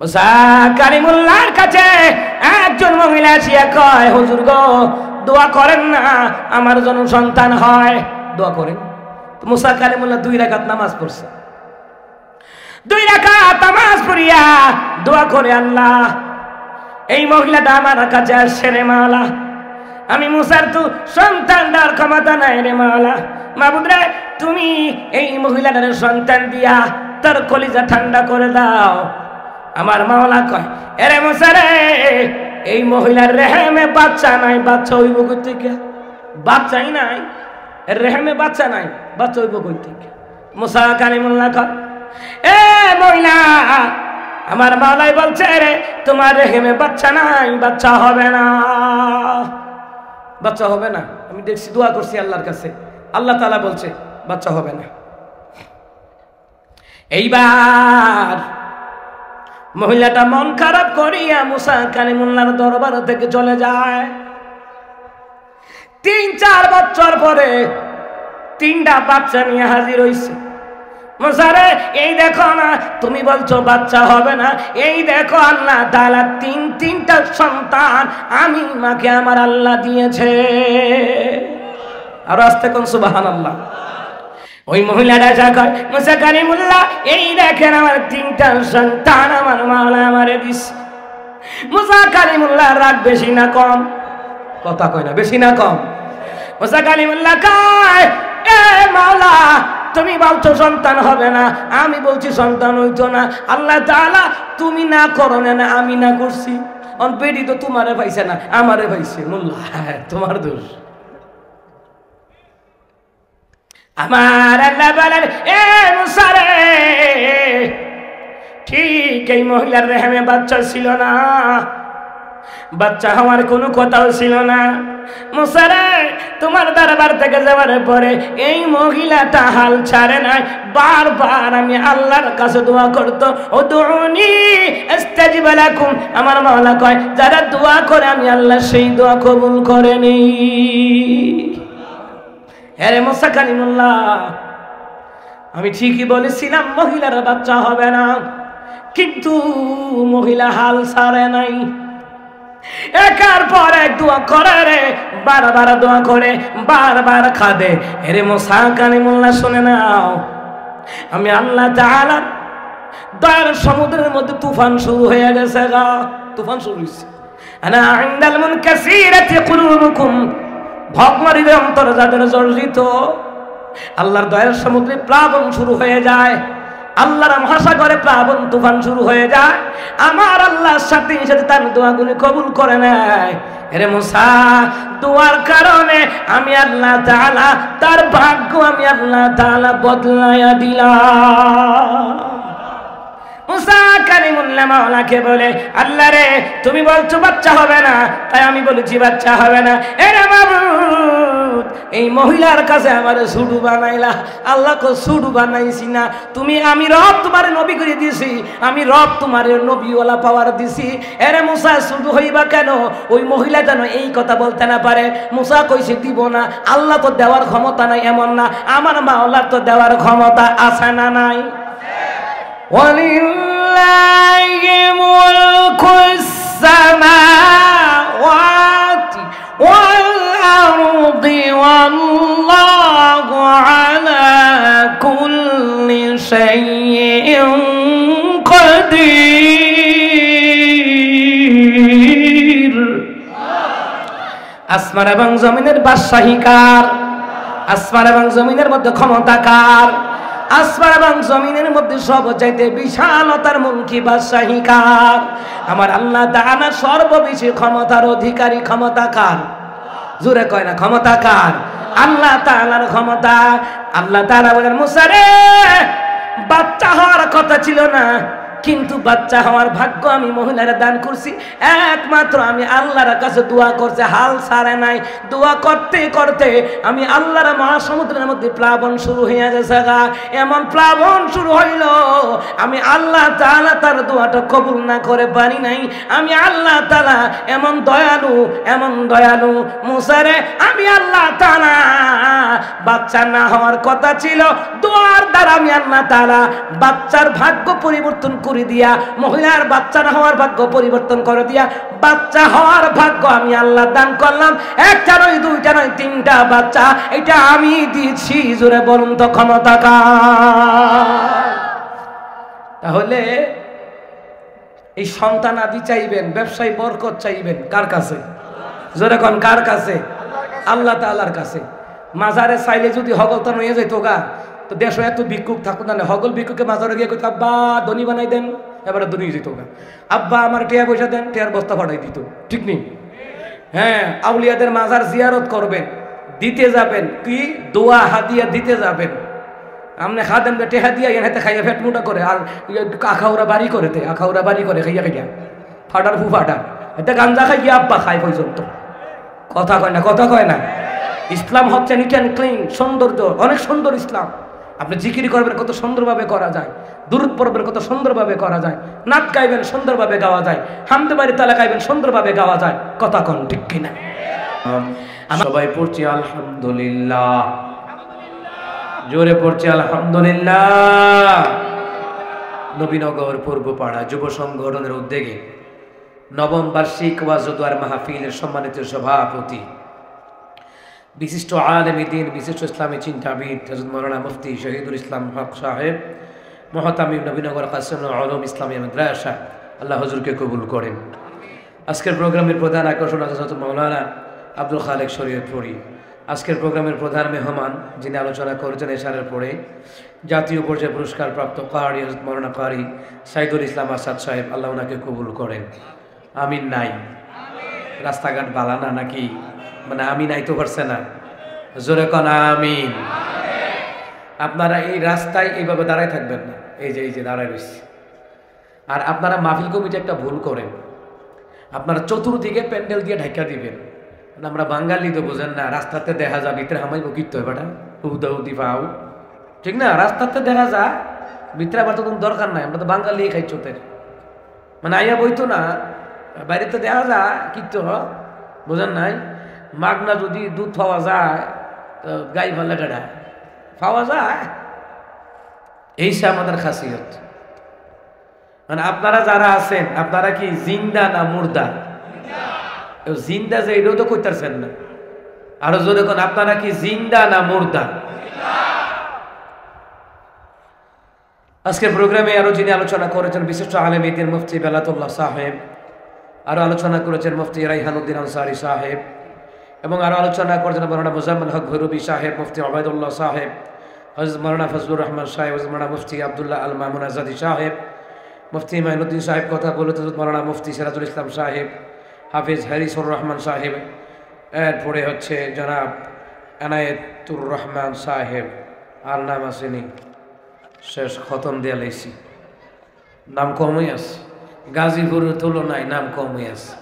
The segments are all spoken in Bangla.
মুসা কালিমুল্লাহর কাছে একজন মহিলা আসিয়া কয়, হুজুর গো, দোয়া করেন না আমার জন্য সন্তান হয়, দোয়া করেন। মুসা কালিমুল্লাহ 2 রাকাত নামাজ পড়ছে। 2 রাকাত নামাজ পড়িয়া দোয়া করে, আল্লাহ এই মহিলাটা আমার কাছে আসছে রে মাওলা, আমি মুসার তো সন্তান দেওয়ার ক্ষমতা নাই রে মাওলা, মাবুদ রে তুমি এই মহিলাটার সন্তান দিয়া তার কলিজা ঠান্ডা করে দাও। আমার মাওলা কয়, এরে মুসা রে, এই মহিলার রেহেমে বাচ্চা নাই, বাচ্চা হইব কই থেকে? বাচ্চাই নাই, রেহেমে বাচ্চা নাই, বাচ্চা হইব কই থেকে? মুসা কালিমুল্লাহ কয়, এ মহিলা, আমার মাওলাই বলছে রে তোমার রেহেমে বাচ্চা নাই, বাচ্চা হবে না, বাচ্চা হবে না। আমি দেখছি, দোয়া করছি আল্লাহর কাছে, আল্লাহ তাআলা বলছে বাচ্চা হবে না। এইবার মহিলাটা মন খারাপ করিয়া মুসা কালিমুল্লাহর দরবার থেকে চলে যায়। 3-4 বছর পরে 3টা বাচ্চা নিয়ে হাজির হইছে। মুসা রে, এই দেখো না, তুমি বলছো বাচ্চা হবে না, এই দেখো আল্লাহ তাআলা 3টা সন্তান আমি মাকে আমার আল্লাহ দিয়েছে। আর আস্তে কোন সুবহানাল্লাহ। ওই মহিলাটা যা কয়, মুসা কালিমুল্লাহ, এই দেখেন আমার 3টা সন্তান আমার মাওলা আমারে দিছে। মুসা কালিমুল্লাহ রাগ বেশি না কম? কথা কয় না, বেশি না কম? মুসা কালিমুল্লাহ কয়, এ মাওলা, তুমি বলছো সন্তান হবে না, আমি বলছি সন্তান হইতো না, আল্লাহ তাআলা তুমি না করো না, আমি না করছি, অন বেডি তো তোমারে পাইছে না, আমারে পাইছে, মোল্লা তোমার দোষ। আমার আল্লাহ বলেন, এ মুসা রে, ঠিক এই মহিলার রেহেমে বাচ্চা ছিল না, বাচ্চা হওয়ার কোনো কথাও ছিল না। মুসা রে, তোমার দরবার থেকে যাওয়ার পরে এই মহিলাটা হাল ছাড়ে নাই, বারবার আমি আল্লাহর কাছে দোয়া করতো, উদউনি আস্তাজিব লাকুম। আমার মাওলা কয়, যারা দোয়া করে আমি আল্লাহ সেই দোয়া কবুল করে নেই। আরে মুসা কালিমুল্লাহ, আমি ঠিকই বলেছিলাম মহিলার বাচ্চা হবে না, কিন্তু মহিলা হাল ছাড়ে নাই, একার পর এক দোয়া করে রে, বারবার দোয়া করে, বারবার কাঁদে। এরে মুসা কালিমুল্লাহ, শুনে নাও, আমি আল্লাহ তাআলা দয়ার সমুদ্রের মধ্যে তুফান শুরু হয়ে গেছে গা, তুফান শুরু হয়েছে। আনা ইনদাল মুনকাসিরাতি কুলুবুকুম, ভগবানের অন্তর যাদের জর্জিত, আল্লাহর দয়ার সমুদ্রে প্লাবন শুরু হয়ে যায়, আল্লাহর মহাসাগরে প্লাবন তুফান শুরু হয়ে যায়, আমার আল্লাহর সাথে সাথে তার দোয়াগুলি কবুল করে নেয়। এরে মুসা, দোয়ার কারণে আমি আল্লাহ তাআলা তার ভাগ্য আমি আল্লাহ তাআলা বদলায়া দিলাম। মুসা কালিমুল্লাহ মাওলাকে বলে, আল্লাহ রে, তুমি বলছো বাচ্চা হবে না, তাই আমি বলেছি বাচ্চা হবে না। এরে মাবুদ, এই মহিলার কাছে আমার সুডু বানাইলা, আল্লাহ কো সুডু বানাইছি না, তুমি, আমি রব তোমার নবী করে দিছি, আমি রব তোমার নবীওয়ালা পাওয়ার দিছি। এরে মুসা, সুডু হইবা কেন? ওই মহিলা যেন এই কথা বলতে না পারে। মুসা কইছে দিব না, আল্লাহ তো দেওয়ার ক্ষমতা নাই এমন না, আমার মাওলার তো দেওয়ার ক্ষমতা আছে না নাই? ওয়ালিল্লাহি মুলকুস সামাওয়াতি ওয়াল আরদি ওয়াল্লাহু আলা কুল্লি শাইইন কাদির। আসমান এবং জমিনের বাদশাহী কার? আসমান এবং জমিনের মধ্যে ক্ষমতা কার? আসমান এবং জমিনের মধ্যে সবচাইতে বিশালতার মুলকি বাদশাহী কার? আমার আল্লাহ তাআলা সর্ববেশি ক্ষমতার অধিকারী। ক্ষমতা কার? জোরে কয় না, ক্ষমতা কার? আল্লাহ তাআলার ক্ষমতা। আল্লাহ তাআলা বলেন, মুসা রে, বাচ্চা হওয়ার কথা ছিল না, কিন্তু বাচ্চা হওয়ার ভাগ্য আমি মহিলারা দান করছি, একমাত্র আমি আল্লাহর কাছে দোয়া করছে, হাল ছাড়ে নাই। দোয়া করতে করতে আমি আল্লাহর মহাসমুদ্রের মধ্যে প্লাবন শুরু হয়ে গেছে গা। এমন প্লাবন শুরু হইল, আমি আল্লাহ তাআলা তার দোয়াটা কবুল না করে পারি নাই। আমি আল্লাহ তাআলা এমন দয়ালু, এমন দয়ালু। মুসা রে, আমি আল্লাহ তাআলা বাচ্চা না হওয়ার কথা ছিল, দোয়ার দ্বারা আমি আল্লাহ তাআলা বাচ্চার ভাগ্য পরিবর্তন করে দিয়া মহিলার বাচ্চা না হওয়ার ভাগ্য পরিবর্তন করে দিয়া বাচ্চা হওয়ার ভাগ্য আমি আল্লাহ দান করলাম। একটা নয়, দুইটা নয়, তিনটা বাচ্চা এটা আমি দিয়েছি। জোরে বলুন তো ক্ষমতা কার? তাহলে এই সন্তান আদি চাইবেন, ব্যবসায় বরকত চাইবেন কার কাছে? জোরে কোন কার কাছে? আল্লাহ তাআলার কাছে। মাজারে চাইলে যদি হগলতা নিয়ে যেত গা, তো দেশে এত ভিক্ষুক থাকুক না, হগল ভিক্ষুকে মাজারে গিয়ে কইতো আব্বা ধনী বানাই দেন, এবারে ধনী যেত গা। আব্বা আমার টিয়া পয়সা দেন, টিয়ার বস্তা ফাটাই দিত। ঠিক নেই? হ্যাঁ, আউলিয়াদের মাজার জিয়ারত করবেন, দিতে যাবেন কি দোয়া হাদিয়া দিতে যাবেন। আমনে খাদেন টেহা দিয়া এনে খাইয়া ফেট মোটা করে, আর আখাউরা বাড়ি করে আখাউরা বাড়ি করে খাইয়া খাইয়া ফাটার ফু ফাটা এটা গাঞ্জা খাইয়া আব্বা খাই পর্যন্ত। কথা কয় না, কথা কয় না। ইসলাম হচ্ছে নিট অ্যান্ড ক্লিন, সৌন্দর্য, অনেক সুন্দর ইসলাম। আপনি জিকির করবেন কত সুন্দরভাবে করা যায়, দুরূদ পড়বেন কত সুন্দরভাবে করা যায়, নাচ গাইবেন সুন্দরভাবে গাওয়া যায়, হামদে বাড়ি তালা গাইবেন সুন্দরভাবে গাওয়া যায়। কথা কন ঠিক কিনা? সবাই পড়ছি আলহামদুলিল্লাহ, জোরে পড়ছি আলহামদুলিল্লাহ। নবীনগর পূর্বপাড়া যুব সংগঠনের উদ্যোগে নবম বার্ষিক ওয়াজ ও দোয়ার মাহফিলের সম্মানিত সভাপতি, বিশিষ্ট আলেমে দ্বীন, বিশিষ্ট ইসলামী চিন্তাবিদ হযরত মাওলানা মুফতি শহীদুল ইসলাম হক সাহেব, মুহতামিম নবীনগর কাসিমুল উলুম ইসলামিয়া মাদ্রাসা, আল্লাহ হুজুরকে কবুল করেন। আজকের প্রোগ্রামের প্রধান আকর্ষণ হযরত মাওলানা আব্দুল খালেক শরীয়তপুরী। আজকের প্রোগ্রামের প্রধান মেহমান যিনি আলোচনা করেছেন এশারের পরে জাতীয় পর্যায়ে পুরস্কার প্রাপ্ত কারি হযরত মাওলানা কারি সাইদুল ইসলাম আসাদ সাহেব, আল্লাহ ওনাকে কবুল করেন। আমিন নাই? রাস্তাঘাট বালানা নাকি? মানে আমি নাই তো পারছে না, জোরে কোন আমিন। আপনারা এই রাস্তায় এইভাবে দাঁড়ায় থাকবেন না, এই যে দাঁড়ায় রয়েছে। আর আপনারা মাহফিল কমিটি একটা ভুল করেন, আপনারা চতুর্দিকে প্যান্ডেল দিয়ে ঢাকা দিবেন। আমরা বাঙালি তো বোঝেন না, রাস্তাতে দেখা যায় ভিতরে হামাই বকিত হয় বেটা উদি পাও, ঠিক না? রাস্তাতে দেখা যায় ভিতরে আবার তো কোনো দরকার নাই, আমরা তো বাঙালি খাই চোতের। মানে আইয়া বইতো না, বাইরেতে দেখা যায় কিন্তু বোঝেন নাই। মাগনা যদি দুধ পাওয়া যায় তো গাই ভালো কাটা পাওয়া যায়, এইসে আমাদের খাসিয়ত। মানে আপনারা যারা আছেন, আপনারা কি জিন্দা না মুর্দা? জিন্দা যে এটাও তো কইতাছেন না, আরো জোরে কোন আপনারা কি জিন্দা না মুর্দা? আজকের প্রোগ্রামে আরো যিনি আলোচনা করেছেন বিশিষ্ট আলেম দ্বীন মুফতি বেলাতুল্লাহ সাহেব, আরো আলোচনা করেছেন মুফতি রাইহানুদ্দিন আনসারী সাহেব, এবং আরো আলোচনা করেছেন মাওলানা মুজাম্মিল হক ভৈরবী সাহেব, মুফতি ওবায়দুল্লাহ সাহেব, হযরত মাওলানা ফজলুর রহমান সাহেব, হযরত মাওলানা মুফতি আব্দুল্লাহ আল মামুন আজাদি সাহেব, মুফতি মাইনুদ্দিন সাহেব কথা বলেছেন, হযরত মাওলানা মুফতি সিরাজুল ইসলাম সাহেব, হাফিজ হারিসুর রহমান সাহেব, এরপরে হচ্ছে জনাব এনায়েতুর রহমান সাহেব। আর নাম আসেনি, শেষ খতম দেয়া লাইছি, নাম কমই আছে। গাজীপুরের তুলনায় নাম কমই আছে।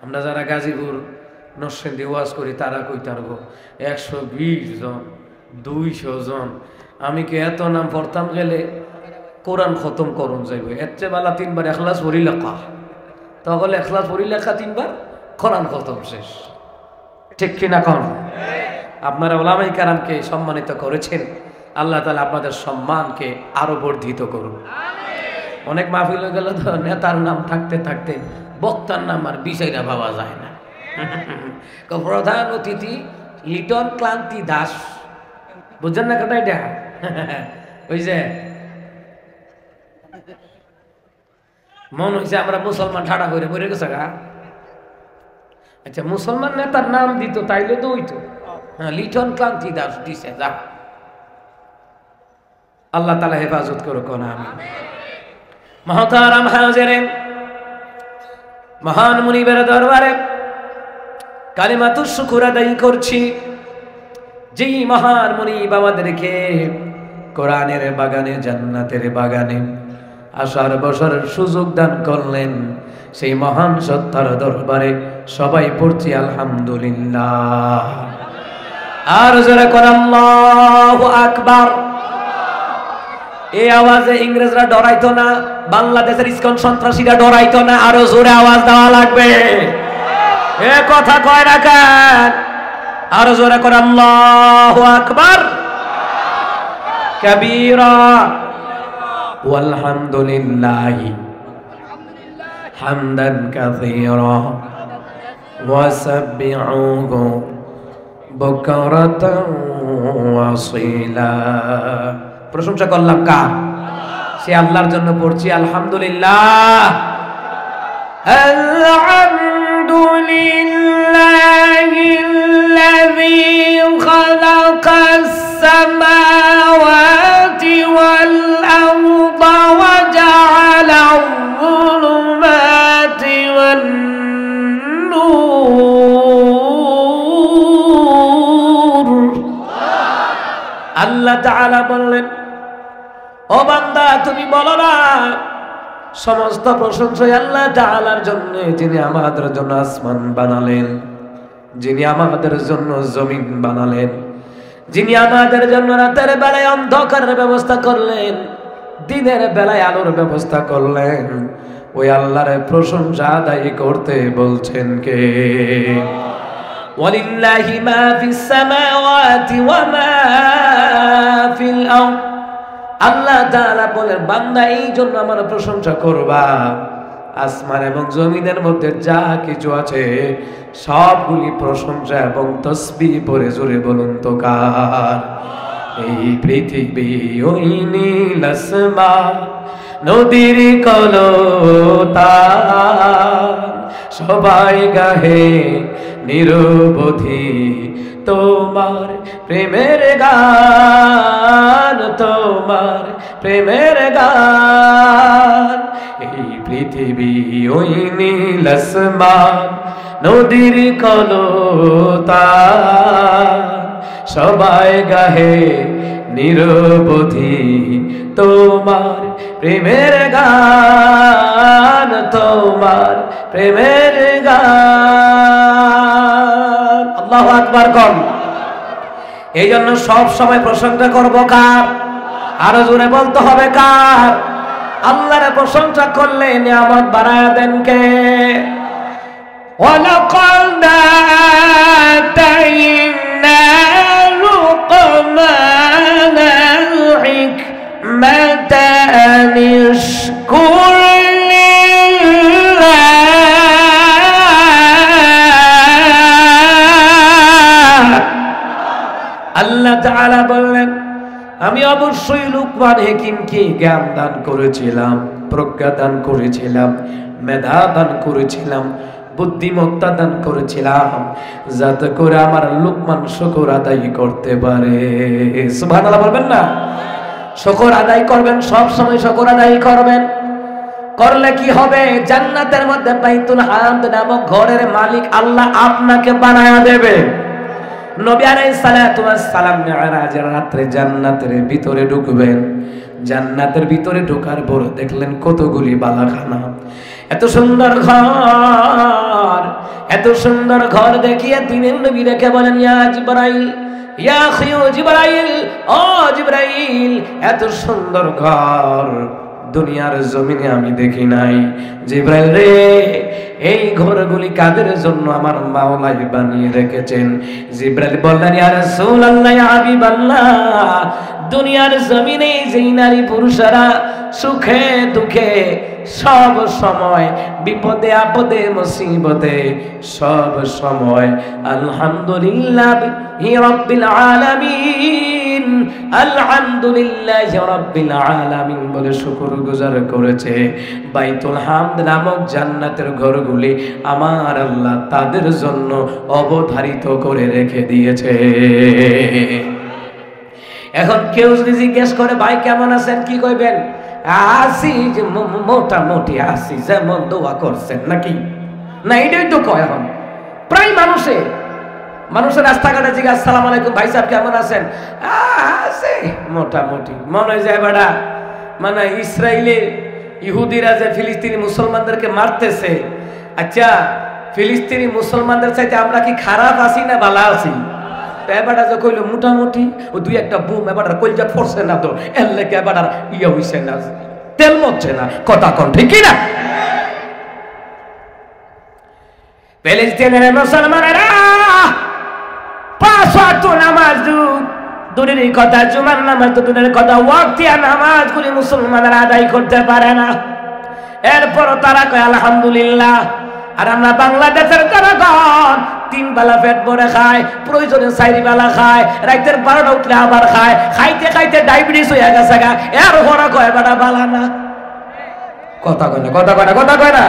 আমরা যারা গাজীপুর নরসিংদী ওয়াজ করি তারা কইতে পারবো 120 জন 200 জন। আমি কি এত নাম পড়তাম গেলে কোরআন খতম করুন যাইব। এর চেয়ে বেলা 3 বার এখলাস পড়ি লেখা, তাহলে এখলাস পড়ি লেখা 3 বার, কোরআন খতম শেষ। ঠিক কিনা কন? আপনারা ওলামায়ে কেরামকে সম্মানিত করেছেন, আল্লাহ তাআলা আপনাদের সম্মানকে আরো বর্ধিত করুন। অনেক মাহফিল হয়ে গেল তো নেতার নাম থাকতে থাকতে বক্তার নাম আর বিষয়টা ভাবা যায় না। প্রধান অতিথি লিটন ক্লান্তি দাস, বুঝছেন না কথা এটা? ওই যে মন হয়েছে আমরা মুসলমান ঠাড়া করে মরে গেছে গা। আচ্ছা, মুসলমান নেতার নাম দিত তাইলে তো হইতো। হ্যাঁ, লিটন ক্লান্তি দাস দিছে, যা আল্লাহ তাআলা হেফাজত করুক না। আমি মহতারাম হাজিরিন, মহান মুনিবের দরবারে কালিমাতুশ শুকর আদায় করছি, যেই মহান মুনিব আমাদেরকে কোরআনের বাগানে, জান্নাতের বাগানে আসার বসার সুযোগ দান করলেন। সেই মহান সত্তার দরবারে সবাই পড়ছি আলহামদুলিল্লাহ। আর যারা কোন আল্লাহু আকবার, এই আওয়াজে ইংরেজরা ডরাইতো না, বাংলাদেশের ইসকন সন্ত্রাসীরা ডরাইতো না। আরো জোরে আওয়াজ দেওয়া লাগবে, এ কথা কয় না কেন? আরো জোরে করে আল্লাহু আকবার কাবীরা ওয়ালহামদুলিল্লাহি হামদান কাসীরা ওয়া সাব্বিহুহু বুকরাতান ওয়া আসীলা। প্রশংসা করলাম কার? সে আল্লাহর জন্য পড়ছি আলহামদুলিল্লাহ। আলহামদুলিল্লাহিল্লাযী খালাকাস সামাওয়াতি ওয়াল আরদা ওয়া জাআলা আয-যুলুমাতি ওয়ান নূর। আল্লাহ তাআলা বললেন, ও বান্দা তুমি বলো না সমস্ত প্রশংসা আল্লাহ তাআলার জন্য, যিনি আমাদের জন্য আসমান বানালেন, যিনি আমাদের জন্য জমিন বানালেন, যিনি আমাদের জন্য রাতের বেলায় অন্ধকারের ব্যবস্থা করলেন, দিনের বেলায় আলোর ব্যবস্থা করলেন। ওই আল্লাহর প্রশংসা আদায় করতে বলছেন কে? ওয়ালিল্লাহি মা ফিস সামাওয়াতি ওয়া মা ফিল আরদ। আল্লাহ তাআলা বলেন, বান্দা এই জন্য আমার প্রশংসা করবা, আসমান এবং জমিনের মধ্যে যা কিছু আছে সবগুলি প্রশংসা এবং তাসবিহ পড়ে জোরে বলুন তো কার? এই পৃথিবী ওই নীল আসমান নদীর কলতান সবাই গাহে নিরবধি তোমার প্রেমের গান, তোমার প্রেমের গান। এই পৃথিবী ওই নীল আসমান নদীর কলতান সবাই গাহে নিরবধি তোমার প্রেমের গান, তোমার প্রেমের গান। আল্লাহু আকবার কম। এই জন্য সব সময় প্রশংসা করব কার? আরো জোরে বলতে হবে কার? আল্লাহর প্রশংসা করলে নিয়ামত বাড়ায় দেন কে? ওয়ালাকাদ আতাইনা লুকমানাল হিকমাতা আনিশকুর লিল্লাহ। আল্লাহ তাআলা বললেন, আমি অবশ্যই লুকমান হাকিমকে জ্ঞান দান করেছিলাম, প্রজ্ঞা দান করেছিলাম, মেধা দান করেছিলাম, বুদ্ধিমত্তা দান করেছিলাম, যাতে করে আমার লুকমান শুকর আদায় করতে পারে। সুবহানাল্লাহ বলবেন না? শুকর আদায় করবেন, সব সময় শুকর আদায় করবেন। করলে কি হবে? জান্নাতের মধ্যে বাইতুল হামদ নামক ঘরের মালিক আল্লাহ আপনাকে বানায়া দেবে। নবী আলাইহিস সালাতু ওয়াস সালাম মিরাজের রাতে জান্নাতের ভিতরে ঢুকবেন। জান্নাতের ভিতরে ঢোকার পর দেখলেন কতগুলি বালাখানা, এত সুন্দর ঘর, এত সুন্দর ঘর দেখিয়ে দিনের নবী রেখে বলেন, ইয়া জিবরাইল, ইয়া খিউ জিবরাইল, ও জিবরাইল, এত সুন্দর ঘর দুনিয়ার জমিনে আমি দেখি নাই। জিবরাইল রে, এই ঘরগুলি কাদের জন্য আমার মাওলাই বানিয়ে রেখেছেন? জিবরাইল বললেন, ইয়া রাসূলুল্লাহ, ইয়া হাবিবাল্লাহ, দুনিয়ার জমিনে যেই নারী পুরুষেরা সুখে দুঃখে সব সময়, বিপদে আপদে মুসিবতে সব সময় আলহামদুলিল্লাহি রাব্বিল আলামিন, আলহামদুলিল্লাহি রাব্বিল আলামিন বলে শুকরগুজার করেছে, বাইতুল হামদ নামক জান্নাতের ঘরগুলি আমার আল্লাহ তাদের জন্য অবধারিত করে রেখে দিয়েছে। এখন কেউ যদি জিজ্ঞেস করে, ভাই কেমন আছেন, কি কইবেন? আসি, যে মোটামুটি আসি, যেমন দোয়া করছেন নাকি? না, এটাই তো কয়। এখন প্রায় মানুষের রাস্তাঘাটে জিজ্ঞাসা, আসসালামু আলাইকুম ভাই সাহেব কেমন আছেন? আছে মোটামুটি। মনে হয় যায় বেড়া, মানে ইসরায়েলের ইহুদিরা যে ফিলিস্তিনি মুসলমানদেরকে মারতেছে, আচ্ছা ফিলিস্তিনি মুসলমানদের চাইতে আমরা কি খারাপ আছি না ভালো আছি? এবারটা যে কইলো মোটামুটি, ও দুই একটা বুম এবারটা কইলজা পড়ছে না, তো এর লেগে এবারটা ইয়ে হইছে না, তেল মরছে না। কথা কোন ঠিক কি না? ফিলিস্তিনের মুসলমানেরা 5 ওয়াক্ত নামাজ দূরের কথা জুমার নামাজ তো দূরের কথা, ওয়াক্তিয়া নামাজগুলি মুসলমানরা আদায় করতে পারে না। এরপর তারা কয় আলহামদুলিল্লাহ। আর আমরা বাংলাদেশের জনগণ 3 বেলা পেট ভরে খায়, প্রয়োজনে 4 বেলা খায়, রাতের 12টা উঠলে আবার খায়, খাইতে খাইতে ডায়াবেটিস হয়ে গেছে গা। এর ঘরে কয় বেটা বালা না, কথা কয় না, কথা কয় না, কথা কয় না।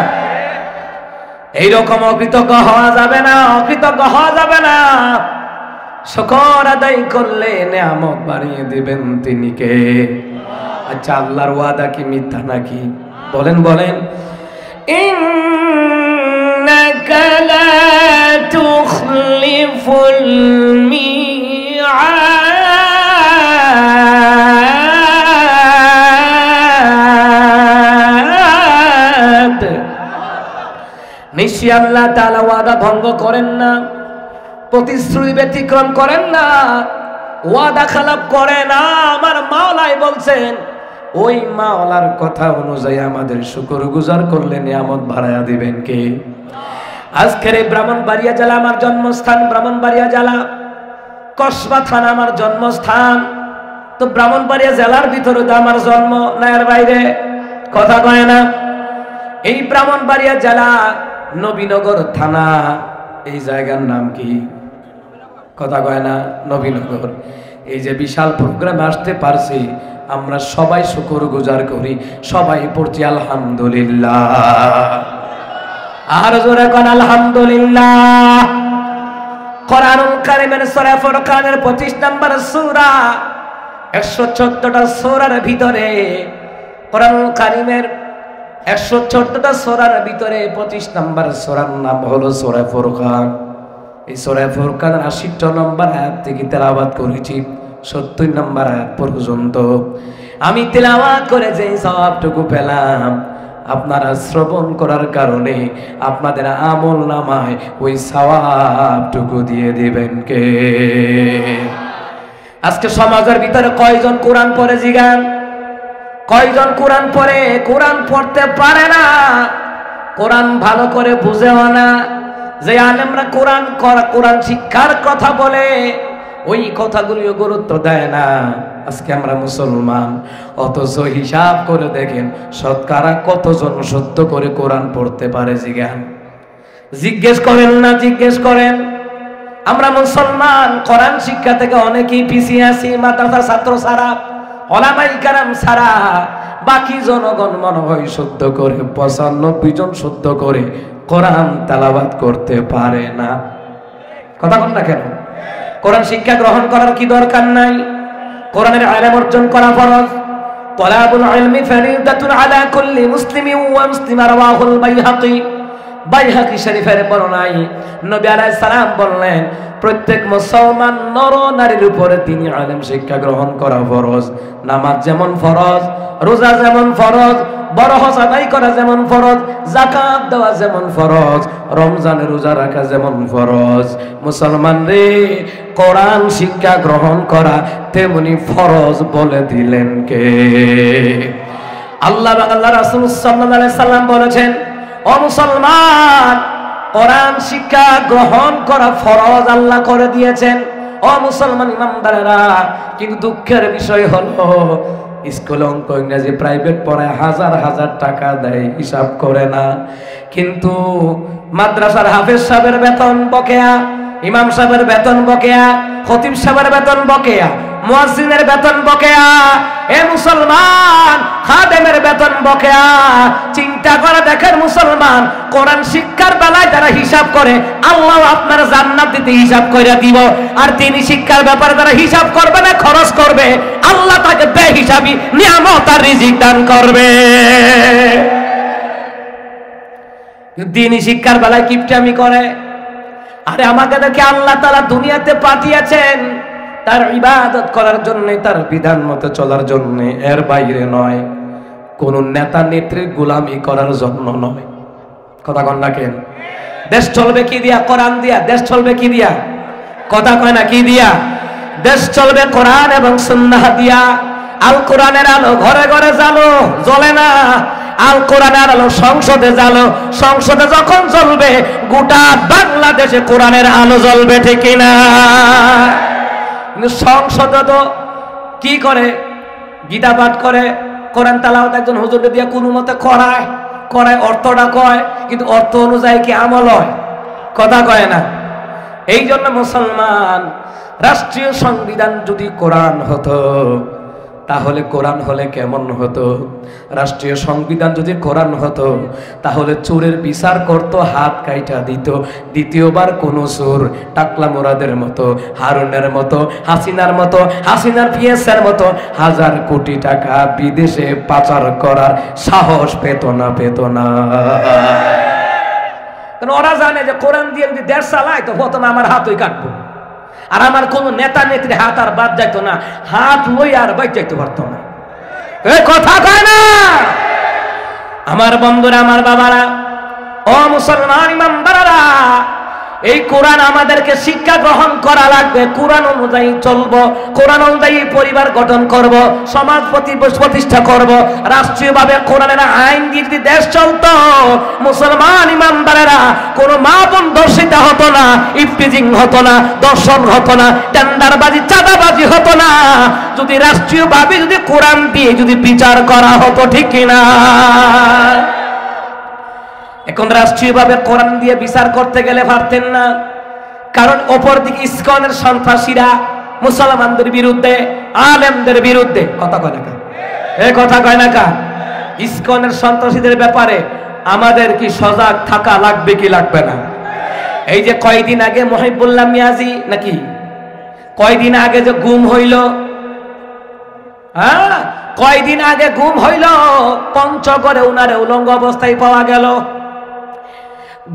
এইরকম অকৃতজ্ঞ হওয়া যাবে না, অকৃতজ্ঞ হওয়া যাবে না। শুকর আদায় করলে নিয়ামত বাড়িয়ে দিবেন তিনি কে? আচ্ছা, আল্লাহর ওয়াদা কি মিথ্যা নাকি? বলেন বলেন। ইন্নাকা লা তুখলিফুল মিআদ। নিশ্চয়ই আল্লাহ তাআলা ওয়াদা ভঙ্গ করেন না, প্রতিশ্রুতি ব্যতিক্রম করেন না, ওয়াদা খেলাপ করে না। আমার মাওলাই বলছেন, ওই মাওলার কথা অনুযায়ী আমাদের শুকরগুজার করলে নিয়ামত বাড়ায়া দিবেন কে? আজকের এই ব্রাহ্মণবাড়িয়া জেলা আমার জন্মস্থান, ব্রাহ্মণবাড়িয়া জেলা কসবা থানা আমার জন্মস্থান। তো ব্রাহ্মণবাড়িয়া জেলার ভিতরে তো আমার জন্ম, না এর বাইরে? কথা কয় না। এই ব্রাহ্মণবাড়িয়া জেলা নবীনগর থানা, এই জায়গার নাম কি? কথা কয় না, নবীনগর। এই যে বিশাল প্রোগ্রামে আসতে পারছি, আমরা সবাই শুকরগুজার করি, সবাই পড়ছি আলহামদুলিল্লাহ। আর জোরে কোন আলহামদুলিল্লাহ। কোরআনুল কারীমের সূরা ফুরকানের 25 নম্বর সূরা, 114টা সূরার ভিতরে, কোরআনুল কারীমের 114টা সূরার ভিতরে 25 নম্বর সূরার নাম হলো সূরা ফুরকান। এই সূরা ফুরকানের 80 নম্বর আয়াত থেকে তেলাওয়াত করেছি 70 নম্বর আয়াত পর্যন্ত। আমি তেলাওয়াত করে যে সওয়াবটুকু পেলাম, আপনারা শ্রবণ করার কারণে আপনাদের আমল নামায় ওই সওয়াবটুকু দিয়ে দিবেন কে? আজকে সমাজের ভিতরে কয়জন কোরআন পড়ে জিগান? কয়জন কোরআন পড়ে? কোরআন পড়তে পারে না, কোরআন ভালো করে বুঝেও না। যে আলেমরা কোরআন শিক্ষার কথা বলে, ওই কথাগুলিও গুরুত্ব দেয় না। আজকে আমরা মুসলমান, অথচ হিসাব করে দেখেন শতকরা কতজন সত্য করে কোরআন পড়তে পারে জিজ্ঞান? জিজ্ঞেস করেন না, জিজ্ঞেস করেন। আমরা মুসলমান কোরআন শিক্ষা থেকে অনেকেই পিছিয়ে আছি। মাদ্রাসার ছাত্র ছাড়া, ওলামাই কেরাম ছাড়া বাকি জনগণ মনে হয় শুদ্ধ করে 95 জন শুদ্ধ করে কোরআন তেলাওয়াত করতে পারে না। কথা বল না কেন? কোরআন শিক্ষা গ্রহণ করার কি দরকার নাই? কোরআনের ইলম অর্জন করা ফরজ। তালাবুল ইলমি ফরিদাতুন আলা কুল্লি মুসলিমিন ওয়া মুসলিমা, রাওয়াহুল বাইহাকি। বাইহাকি শরীফের বর্ণনায় নবী আলাইহিস সালাম বললেন, প্রত্যেক মুসলমান নর নারীর উপরে তিনি ইলম শিক্ষা গ্রহণ করা ফরজ। নামাজ যেমন ফরজ, রোজা যেমন ফরজ, বড় হজ আদায় করা যেমন ফরজ, যাকাত দেওয়া যেমন ফরজ, রমজানের রোজা রাখা যেমন ফরজ, মুসলমান রে কোরআন শিক্ষা গ্রহণ করা তেমনি ফরজ বলে দিলেন কে? আল্লাহ রাসূল সাল্লাল্লাহু আলাইহি সাল্লাম বলেছেন, ও মুসলমান, কোরআন শিক্ষা গ্রহণ করা ফরজ আল্লাহ করে দিয়েছেন। ও মুসলমান ইমানদারেরা, কিন্তু দুঃখের বিষয় হলো স্কুলে অঙ্ক ইংরেজি প্রাইভেট পড়ায় হাজার হাজার টাকা দেয়, হিসাব করে না। কিন্তু মাদ্রাসার হাফেজ সাহেবের বেতন বকেয়া, ইমাম সাহেবের বেতন বকেয়া, খতিব সাহেবের বেতন বকেয়া, মুয়াজ্জিনের বেতন বকেয়া। এ মুসলমান, খাদেমের বেতন বকেয়া। চিন্তা করে দেখেন মুসলমান, কোরআন শিক্ষার বেলায় যারা হিসাব করে, আল্লাহ আপনার জান্নাত দিতে হিসাব করে দিব। আর তিনি শিক্ষার ব্যাপারে যারা হিসাব করবে না, খরচ করবে, আল্লাহ তাকে বেহিসাবি নিয়ামত আর রিজিক দান করবে। দিনী শিক্ষার বেলায় কিপটামি করে। আরে আমাকে দেখে আল্লাহ তাআলা দুনিয়াতে পাঠিয়েছেন তার ইবাদত করার জন্য, তার বিধান মতো চলার জন্য, এর বাইরে নয়। কোন নেতা নেত্রীর গোলামি করার জন্য নয়। কথা কন না কেন? দেশ চলবে কি দিয়া? কোরআন দিয়া। দেশ চলবে কি দিয়া? কথা কয় না কি দিয়া? দেশ চলবে কোরআন এবং সুন্নাহ দিয়া। আল কোরআনের আলো ঘরে ঘরে জ্বালো, জ্বলে না। আল কোরআনের আলো সংসদে জ্বালো, সংসদে যখন জ্বলবে গোটা বাংলাদেশে কোরআনের আলো জ্বলবে, ঠিক না? কিন্তু সংসদে তো কি করে, গীতা পাঠ করে, কোরআন তেলাওয়াত একজন হুজুরকে দিয়ে কোনো মতে করায়, অর্থটা কয়, কিন্তু অর্থ অনুযায়ী কি আমল হয়? কথা কয় না। এই জন্য মুসলমান, রাষ্ট্রীয় সংবিধান যদি কোরআন হতো তাহলে কোরআন হলে কেমন হতো? রাষ্ট্রীয় সংবিধান যদি কোরআন হতো তাহলে চোরের বিচার করতো, হাত কাইটা দিত। দ্বিতীয়বার কোন চোর টাকলা মোরাদের মতো, হারুনের মতো, হাসিনার পিএসের মতো হাজার কোটি টাকা বিদেশে পাচার করার সাহস পেত না। কারণ ওরা জানে যে কোরআন দিয়ে যদি দেশ চালায় তো প্রথমে আমার হাতই কাটবো, আর আমার কোন নেতা নেত্রী হাত আর বাদ যাইতো না, হাত লই আর বাদ যাইতে পারতো না। এই কথা কয় না আমার বন্ধুরা, আমার বাবারা, ও মুসলমান ইমানদাররা, এই কোরআন আমাদেরকে শিক্ষা গ্রহণ করা লাগবে। কোরআন অনুযায়ী চলবো, কোরআন অনুযায়ী পরিবার গঠন করব, সমাজ প্রতিষ্ঠা করব। রাষ্ট্রীয়ভাবে কোরআনের আইন দিয়ে যদি দেশ চলতো, মুসলমান ইমানদারেরা কোনো মা বোন ধর্ষিতা হতো না, ইফটিজিং হতো না, দর্শন হতো না, টেন্ডারবাজি চাঁদাবাজি হতো না, যদি রাষ্ট্রীয়ভাবে যদি কোরআন দিয়ে যদি বিচার করা হতো। ঠিক কিনা? এখন রাষ্ট্রীয়ভাবে কোরআন দিয়ে বিচার করতে গেলে পারতেন না, কারণ অপরদিকে ইসকনের সন্ত্রাসীরা মুসলমানদের বিরুদ্ধে, আলেমদের বিরুদ্ধে কথা কয় না। কথা কয় না কা? ইসকনের সন্ত্রাসীদের ব্যাপারে আমাদের কি সজাগ থাকা লাগবে কি লাগবে না? এই যে কয়দিন আগে মহিবুল্লাহ মিয়াজি নাকি কয়দিন আগে যে গুম হইল, কয়দিন আগে গুম হইল, পঞ্চগড়ে উনারে উলঙ্গ অবস্থায় পাওয়া গেল।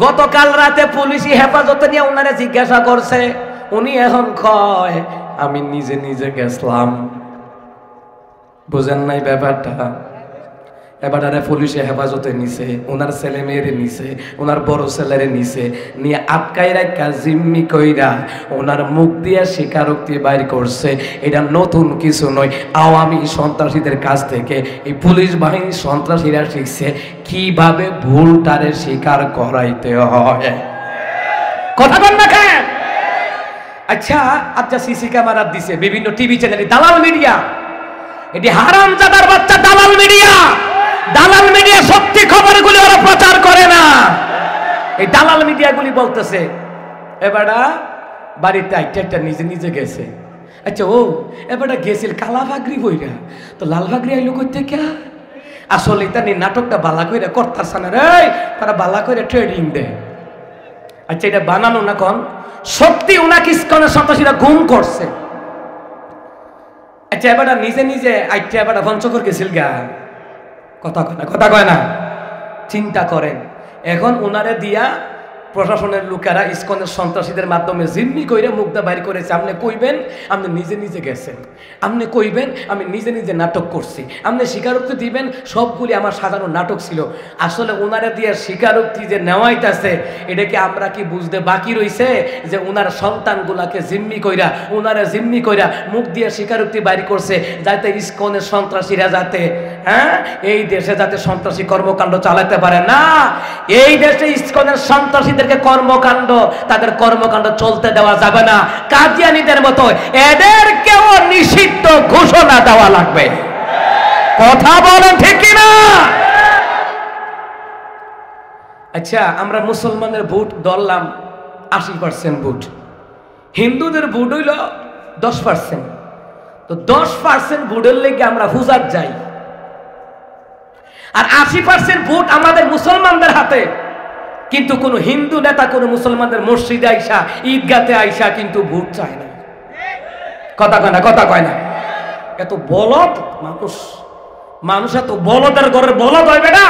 গতকাল রাতে পুলিশি হেফাজতে নিয়ে উনারে জিজ্ঞাসা করছে, উনি এখন কয় আমি নিজে গেছিলাম। বুঝেন নাই ব্যাপারটা? এবারে পুলিশে হেফাজতে নিছে, ওনার ছেলে মেয়েরে নিছে, ওনার বড় ছেলেরে নিছে, নিয়ে আটকাই রাখা জিম্মি কইরা ওনার মুখ দিয়ে স্বীকারোক্তি বাইর করছে। এটা নতুন কিছু নয়, আওয়ামী সন্ত্রাসীদের কাছ থেকে এই পুলিশ বাহিনীর সন্ত্রাসীরা শিখছে কিভাবে ভুলটারে স্বীকার করাইতে হয়। কথা বল না কেন? আচ্ছা সিসি ক্যামেরা দিছে বিভিন্ন টিভি চ্যানেলে, দালাল মিডিয়া, এটি হারামজাদার বাচ্চা দালাল মিডিয়া। দালাল মিডিয়া সত্যি খবরগুলি ওরা প্রচার করে না। এই দালাল মিডিয়াগুলি বলতেছে এবারে বাড়িতে একটা নিজে গেছে। আচ্ছা এবারে গেছিল কালা ভাগরি বইরা, তো লাল ভাগরি আইলো কই থেকে? আসলে এটা নিয়ে নাটকটা বালা কইরা করতাছ না রে, তারা বালা কইরা ট্রেডিং দেয়। আচ্ছা এটা বানানো না কোন? সত্যি উনাকে ইসকনের সন্ত্রাসীরা গুম করছে। আচ্ছা এবারে নিজে আইটা এবারে পঞ্চগড় গেছিল গা। কথা কয় না? চিন্তা করেন, এখন উনারে দিয়া প্রশাসনের লোকেরা ইসকনের সন্ত্রাসীদের মাধ্যমে জিম্মি কইরে মুগ্ধা বাইর করেছে। আপনি কইবেন আপনি নিজে গেছেন, আপনি কইবেন আমি নিজে নাটক করছি, আপনি স্বীকারোক্তি দিবেন সবগুলি আমার সাজানো নাটক ছিল। আসলে উনারে দিয়ে স্বীকারোক্তি যে নেওয়াইতেছে, এটাকে আমরা কি বুঝতে বাকি রইছে যে উনার সন্তানগুলাকে জিম্মি কইরা মুখ দিয়ে স্বীকারোক্তি বাইর করছে, যাতে ইসকনের সন্ত্রাসীরা যাতে এই দেশে যাতে সন্ত্রাসী কর্মকাণ্ড চালাতে পারে না। এই দেশে ইসকনের সন্ত্রাসী তাদের কর্মকাণ্ড চলতে দেওয়া যাবে না। কাদিয়ানীদের মতো এদেরকেও নিষিদ্ধ ঘোষণা দেওয়া লাগবে। কথা বলেন ঠিক কিনা? আচ্ছা আমরা মুসলমানের ভোট ধরলাম 80% ভোট, হিন্দুদের ভোট হইল 10%। তো 10% ভোটের লেগে আমরা হুজাত যাই, আর 80% ভোট আমাদের মুসলমানদের হাতে। কিন্তু কোন হিন্দু নেতা কোন মুসলমানদের মসজিদে আইসা, ঈদগাতে আইসা কিন্তু ভোট চায় না। কথা কয় না? এত বলদ মানুষ এত বলদের ঘরের বলদ হইবে না।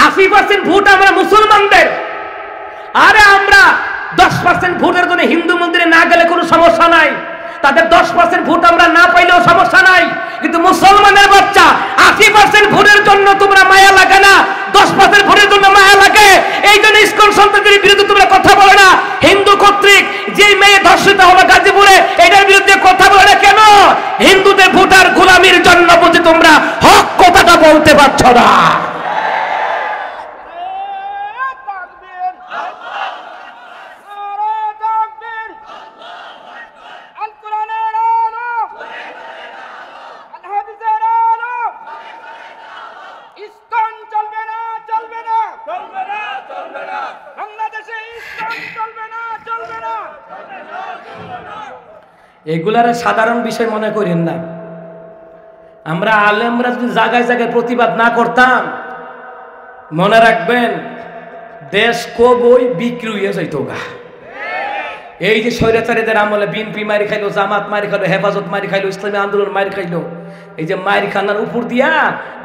80% ভোট আমরা মুসলমানদের, আরে আমরা 10% ভোটের জন্য হিন্দু মন্দিরে না গেলে কোনো সমস্যা নাই, তাদের 10% ভোট আমরা না পাইলেও সমস্যা নাই। কিন্তু মুসলমানের বাচ্চা 80% ভোটের জন্য তোমরা মায়া লাগে না, 10% ভোটের জন্য মায়া লাগে। এই জন্য ইসকন সন্ত্রাসীদের বিরুদ্ধে তোমরা কথা বলে না। হিন্দু কর্তৃক যে মেয়ে ধর্ষিত হলো গাজীপুরে, এটার বিরুদ্ধে কথা বলে না কেন? হিন্দুদের ভোটার গোলামির জন্য বুঝে তোমরা হক কথাটা বলতে পারছো না। এগুলার সাধারণ বিষয় মনে করেন না। আমরা আলেমরা যদি জায়গায় জায়গায় প্রতিবাদ না করতাম, মনে রাখবেন দেশ কবই বিক্রি হয়ে যাইত গা। এই যে স্বৈরাচারীদের আমলে বিএনপি মারি খাইলো, জামাত মারি খাইলো, হেফাজত মারি খাইলো, ইসলামী আন্দোলন মারি খাইলো, এই যে মারি খানার উপর দিয়া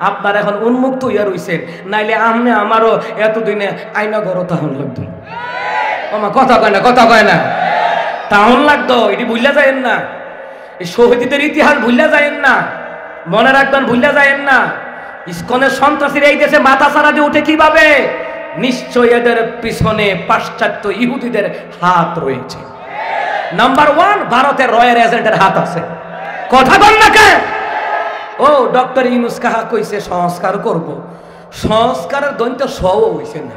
আপনার এখন উন্মুক্ত হইয়া রইছেন। নাইলে আমনে আমারও এতদিনে আইনা ঘর তাহন লাগতো। আমার কথা কয় না, কথা কয় না, তাহন লাগতো। এটি ভুললা যায়েন না, এই শহীদদের ইতিহাস ভুললা যায়েন না, মনে রাখবেন, ভুললা যায়েন না। ইসকনের সন্ত্রাসীরা এই দেশে মাথা ছাড়া দিয়ে উঠে কিভাবে? নিশ্চয় এদের পিছনে পাশ্চাত্য ইহুদিদের হাত রয়েছে। নাম্বার 1 ভারতের রয়্যাল এজেন্টের হাত আছে। কথা বল না কে? ও ডক্টর ইউনূস কাহা কইছে সংস্কার করব, সংস্কারের দৈন্ত সও হইছে না।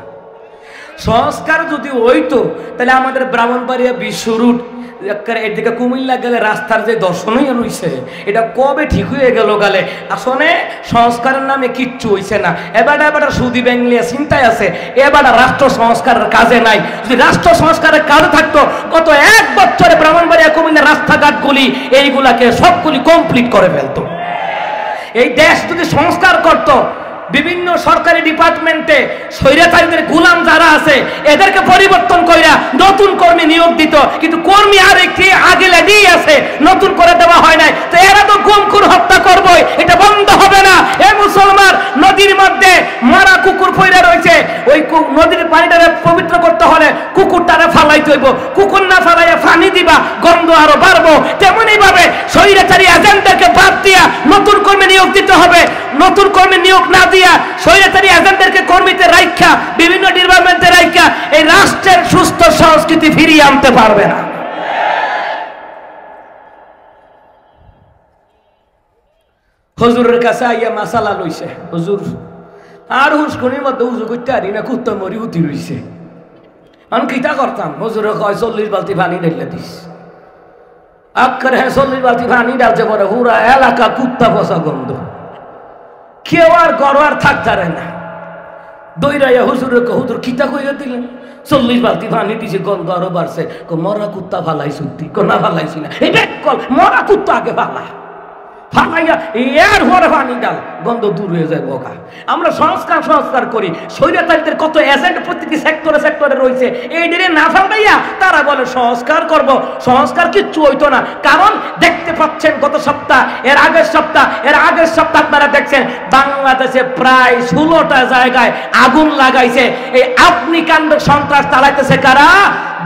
সংস্কার যদি হইতো তাহলে আমাদের ব্রাহ্মণবাড়িয়া বিশ্ব রুট এদিকে কুমিল্লা গেলে রাস্তার যে দর্শনই রইছে এটা কবে ঠিক হয়ে গেল গালে। আসলে সংস্কারের নামে কিচ্ছু হইছে না। এবার সুদী ব্যাংলিয়া চিন্তায় আছে, এবার রাষ্ট্র সংস্কারের কাজে নাই। যদি রাষ্ট্র সংস্কারের কাজে থাকতো গত 1 বছরে ব্রাহ্মণবাড়িয়া কুমিল্লা রাস্তাঘাটগুলি এইগুলাকে সবগুলি কমপ্লিট করে ফেলতো। এই দেশ যদি সংস্কার করত, বিভিন্ন সরকারি ডিপার্টমেন্টে স্বৈরাচারীদের গোলাম যারা আছে এদেরকে পরিবর্তন কইরা নতুন কর্মী নিয়োগ দিত, কিন্তু কর্মী আরেকটি আগে লেগেই আছে, নতুন করে দেওয়া হয় নাই। তো এরা তো গুমখুর হত্যা করবই, এটা বন্ধ হবে না। এ মুসলমান, নদীর মধ্যে মারা কুকুর পইরা রয়েছে, ওই নদীর পানিটারে পবিত্র করতে হলে কুকুরটারে ফালাইতে হইব। কুকুর না ফালাইয়া পানি দিবা, গন্ধ আরো বাড়বো। তেমনই ভাবে স্বৈরাচারী এজেন্টদেরকে বাদ দিয়া নতুন কর্মী নিয়োগ দিতে হবে। নতুন কর্মী নিয়োগ না দিয়া স্বৈরাচারী এজেন্টদেরকে কর্মীতে রাখা, বিভিন্ন ডিপার্টমেন্টে রাখা এই রাষ্ট্রের সুস্থ সংস্কৃতি ফিরিয়ে আনতে পারবে না। হুজুরের কাছে আইয়া মাসালা লইছে, হুজুর আর হুসকুনির মধ্যে উজু করতে পারি না, কুত্তা মরি উঠি রইছে। আমি কিতা করতাম? হুজুরে কয় 40 বালতি পানি ঢেলে দিস। আক্কার হ্যাঁ 40 বালতি পানি ডালছে পরে পুরা এলাকা কুত্তা পচা গন্ধ, কেউ আর গড় আর থাকতারে না। দইরাইয়া হুজুরে হুজুর কিতা কইয়া দিলেন? 40 বালতি পানি দিছে, গন্ধ আরো বাড়ছে। মরা কুত্তা ফালাই সত্যি না ফালাইছি না, এই ব্যাক কল মরা কুত্তা আগে ফালা, ফালাইয়া এর পরে পানি ডাল, গন্ধ দূর হয়ে যায় বোকা। আমরা সংস্কার করি, স্বৈরাচারীদের কত এজেন্ট প্রত্যেকটি সেক্টরে রয়েছে, এইটারে না ফালাইয়া তারা বলে সংস্কার করব। সংস্কার কিচ্ছু হইতো না, কারণ দেখতে পাচ্ছেন গত সপ্তাহ, এর আগের সপ্তাহ আপনারা দেখছেন বাংলাদেশে প্রায় 16টা জায়গায় আগুন লাগাইছে। এই অগ্নিকাণ্ড সন্ত্রাস চালাইতেছে কারা?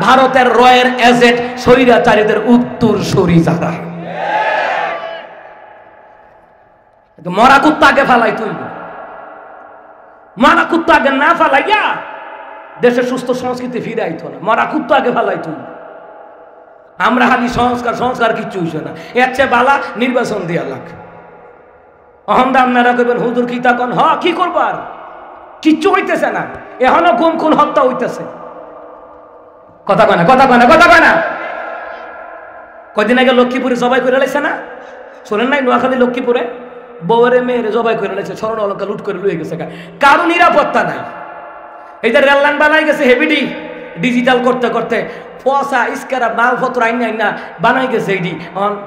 ভারতের রয়্যাল এজেন্ট, স্বৈরাচারীদের উত্তরসূরি যারা। মরা কুত্তা আগে ফালাই তুই, মরা কুত্তা আগে না ফালাইয়া দেশের সুস্থ সংস্কৃতি ফিরে আইতো না। মরা কুত্তা আগে ফালাই তুই। আমরা খালি সংস্কার কিচ্ছু হইছে না। এর চেয়ে বালা নির্বাচন দিয়া লাগ। অহন্দা আপনারা কইবেন হুজুর কি তখন কি করবো? আর কিচ্ছু হইতেছে না, এখনো গুম খুন হত্যা হইতেছে। কথা কয় না। কয়দিন আগে লক্ষ্মীপুরে জবাই করে লাইছে না, শোনেন নাই? নোয়াখালী লক্ষ্মীপুরে বউরে মেয়েরে জবাই করে লাইছে, স্বর্ণ অলঙ্কার লুট করে লুয়ে গেছে। কারো নিরাপত্তা নাই। এই যে রেল লাইন বানাই গেছে হেভিডি ডিজিটাল করতে পয়সা ইস্কারা মালপত্র আইনা বানাই গেছে, এইডি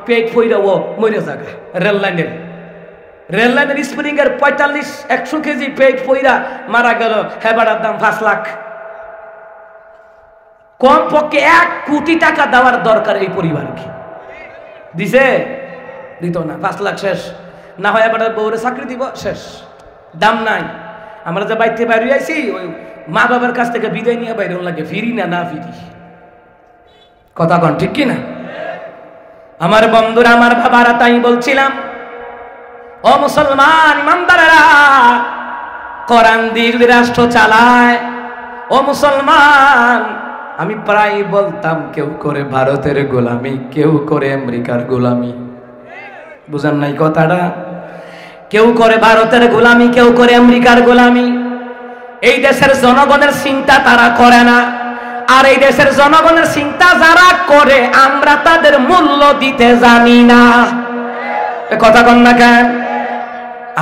পেট ফইরা ও মরে জায়গা। রেল লাইনের স্প্রিং এর 45-100 কেজি পেট ফইরা মারা গেল। হেবাটার দাম 5 লাখ। কম পক্ষে 1 কোটি টাকা দেওয়ার দরকার এই পরিবারকে। দিছে? দিত না। 5 লাখ শেষ। না হয় এবার বউরে চাকরি দিব, শেষ, দাম নাই। আমরা যে বাইতে বাইরে আইছি, ওই মা বাবার কাছ থেকে বিদায় নিয়ে বাইরে লাগে, ফিরি না ফিরি। কথা কন ঠিক কিনা? আমার বন্ধুরা, আমার বাবারা, তাই বলছিলাম ও মুসলমান ইমানদারেরা, কোরআন দিয়ে যদি রাষ্ট্র চালায়, ও মুসলমান, আমি প্রায় বলতাম কেউ করে ভারতের গোলামি, কেউ করে আমেরিকার গোলামি। বুঝেন নাই কথাটা? কেউ করে ভারতের গোলামি, কেউ করে আমেরিকার গোলামি। এই দেশের জনগণের চিন্তা তারা করে না, আর এই দেশের জনগণের চিন্তা যারা করে আমরা তাদের মূল্য দিতে জানি না। কথা কন না কেন?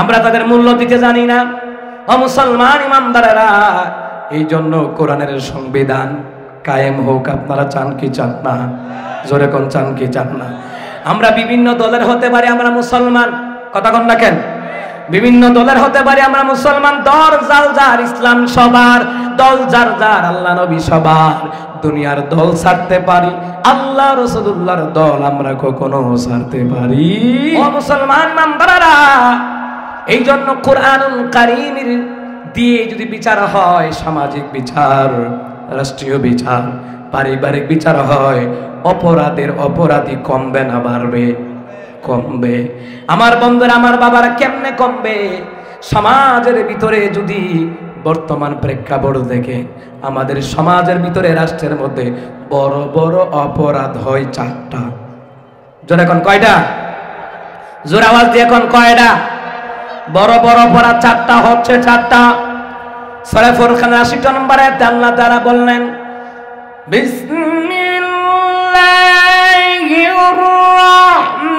আমরা তাদের মূল্য দিতে জানি না। ও মুসলমান ইমানদারেরা, এই জন্য কোরআনের সংবিধান কায়েম হোক। আপনারা চান কি চান না? জোরে কোন চান কি চান না? আমরা বিভিন্ন দলের হতে পারি, আমরা মুসলমান, কথা কন না কেন? বিভিন্ন দলের হতে পারি আমরা মুসলমান, দল যার যার, ইসলাম সবার, দল যার যার, আল্লাহ নবী সবার। দুনিয়ার দল ছাড়তে পারি, আল্লাহ রাসূলুল্লাহর দল আমরা কখনো ছাড়তে পারি? ও মুসলমান নামদারা, এই জন্য কোরআনুল কারীমের দিয়ে যদি বিচার হয়, সামাজিক বিচার, রাষ্ট্রীয় বিচার, পারিবারিক বিচার হয়, অপরাধের অপরাধী কমবে না বাড়বে? কমবে। আমার বন্ধুরা, আমার বাবারা, কেমনে কমবে? সমাজের ভিতরে যদি বর্তমান প্রেক্ষাপট দেখে, আমাদের সমাজের ভিতরে, রাষ্ট্রের মধ্যে বড় বড় অপরাধ হয় 4টা। জোরে এখন কয়টা? জোরে আওয়াজ দিয়ে এখন কয়টা? বড় বড় অপরাধ 4টা হচ্ছে, 4টা। সূরা ফুরকানের 80 নম্বর আয়াতে আল্লাহ তাআলা বললেন, বিসমিল্লাহির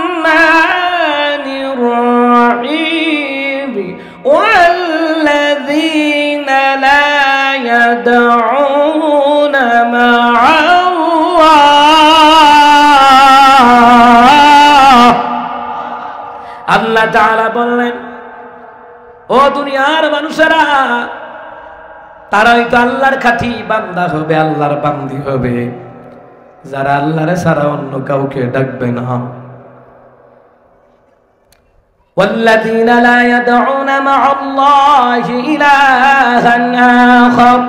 রাহমানির রাহিম, ওয়াল্লাযীনা লা ইয়াদউনা মা'আল্লাহ। আল্লাহ তাআলা বললেন, ও দুনিয়ার মানুষেরা, তারাই তো আল্লাহর খাঁটি বান্দা হবে, আল্লাহর বান্দি হবে, যারা আল্লাহরে ছাড়া অন্য কাউকে ডাকবে না। والذين لا يدعون مع الله إلها آخر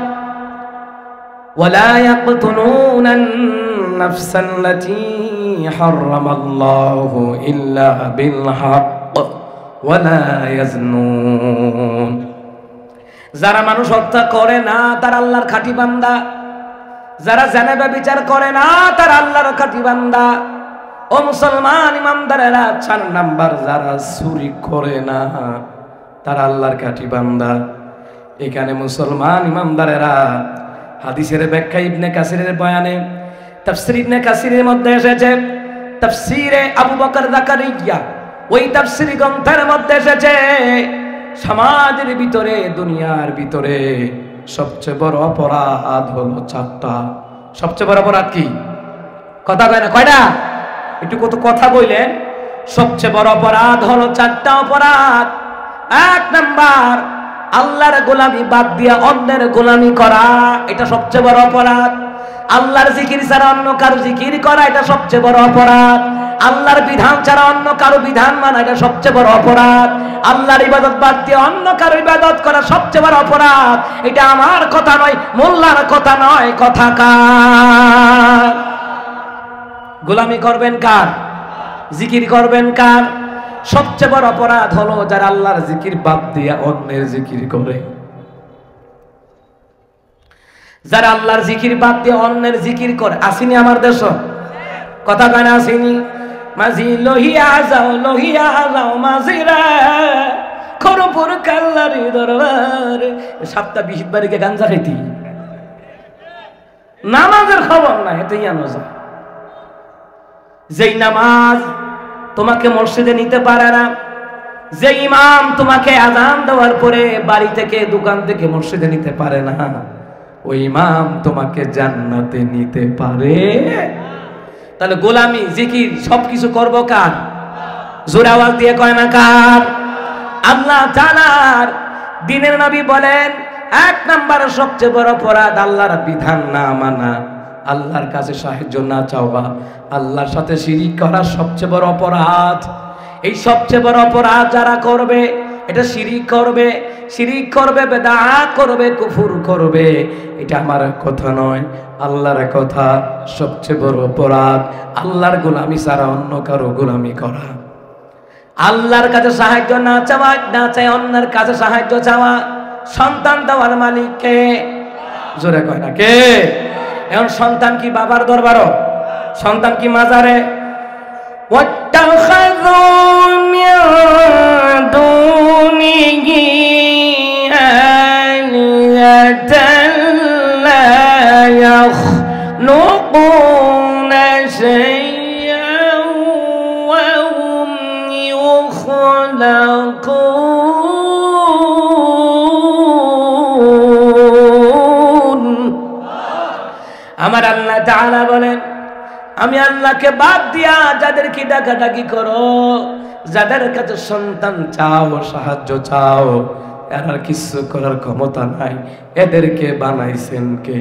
ولا يقتلون النفس التي حرم الله إلا بالحق ولا يزنون। যারা মানুষ হত্যা করে না তারা আল্লাহর খাঁটি বান্দা, যারা জিনা ব্যভিচার করে না তারা আল্লাহর খাঁটি বান্দা। ও মুসলমান ইমানদারেরা, 4 নাম্বার, যারা চুরি করে না তারা আল্লাহর খাঁটি বান্দা। এখানে মুসলমান ইমানদারেরা, হাদিসের ব্যাখ্যা ইবনে কাসিরের বয়ানে, তাফসীর ইবনে কাসিরের মধ্যে এসেছে, তাফসীরে আবু বকর যাকারিয়া, ওই তাফসীর গ্রন্থের মধ্যে এসেছে, সমাজের ভিতরে, দুনিয়ার ভিতরে সবচেয়ে বড় অপরাধ হলো 4টা। সবচেয়ে বড় অপরাধ কি? কথা কয় না, কয়টা? একটু কত কথা বললেন। সবচেয়ে বড় অপরাধ হলো 4টা অপরাধ। 1 নাম্বার, আল্লাহর গোলামি বাদ দিয়া অন্যের গোলামি করা, এটা সবচেয়ে বড় অপরাধ। আল্লাহর জিকির ছাড়া অন্য কারো জিকির করা, এটা সবচেয়ে বড় অপরাধ। আল্লাহর বিধান ছাড়া অন্য কারো বিধান মানা, এটা সবচেয়ে বড় অপরাধ। আল্লাহর ইবাদত বাদ দিয়ে অন্য কারো ইবাদত করা সবচেয়ে বড় অপরাধ। এটা আমার কথা নয়, মোল্লার কথা নয়, কথা কার? গোলামি করবেন কার? জিকির করবেন কার? সবচেয়ে বড় অপরাধ হলো যারা আল্লাহর জিকির বাদ দিয়ে অন্যের জিকির করে। যারা আল্লাহর জিকির বাদ দিয়ে অন্যের জিকির করে, আসেনি আমার দেশ? কথা কয় না, আসেনি? মাঝি লহিয়া যাও মাঝিরা, খরপুর কাল্লারি দরবারে। 7টা-20 বারিকে গাঞ্জা খাইতি, নামাজের খবর নাই, এতেই আনো যায়। যেই নামাজ তোমাকে মসজিদে নিতে পারে না, যে ইমাম তোমাকে আযান দেওয়ার পরে বাড়ি থেকে, দোকান থেকে মসজিদে নিতে পারে না, ওই ইমাম তোমাকে জান্নাতে নিতে পারে। তাহলে গোলামি, জিকির সবকিছু করবো কার? জোরে আওয়াজ দিয়ে কয় না কার? আল্লাহ তাআলার দ্বীনের নবী বলেন, 1 নাম্বার সবচেয়ে বড় অপরাধ আল্লাহর বিধান না মানা, আল্লাহর কাছে সাহায্য না চাওয়া, আল্লাহর সাথে শিরিক করা সবচেয়ে বড় অপরাধ। এই সবচেয়ে বড় অপরাধ যারা করবে, এটা শিরিক করবে, বেদাত করবে, কুফর করবে, এটা আমার কথা নয়, আল্লাহর কথা। সবচেয়ে বড় অপরাধ আল্লাহর গোলামি ছাড়া অন্য কারো গোলামি করা, আল্লাহর কাছে সাহায্য না চাওয়া, না চাই অন্যের কাছে সাহায্য চাওয়া। সন্তান দেওয়ার মালিক কে? জোরে কয় না কে? এখন সন্তান কি বাবার দরবারও? সন্তান কি মাজারে? আমার আল্লাহ তাআলা বলেন, আমি আল্লাহকে বাদ দিয়া যাদেরকে ডাকাডাকি করো, যাদের কাছে সন্তান চাও, সাহায্য চাও, এরা কিছু করার ক্ষমতা নাই। এদেরকে বানাইছেন কে?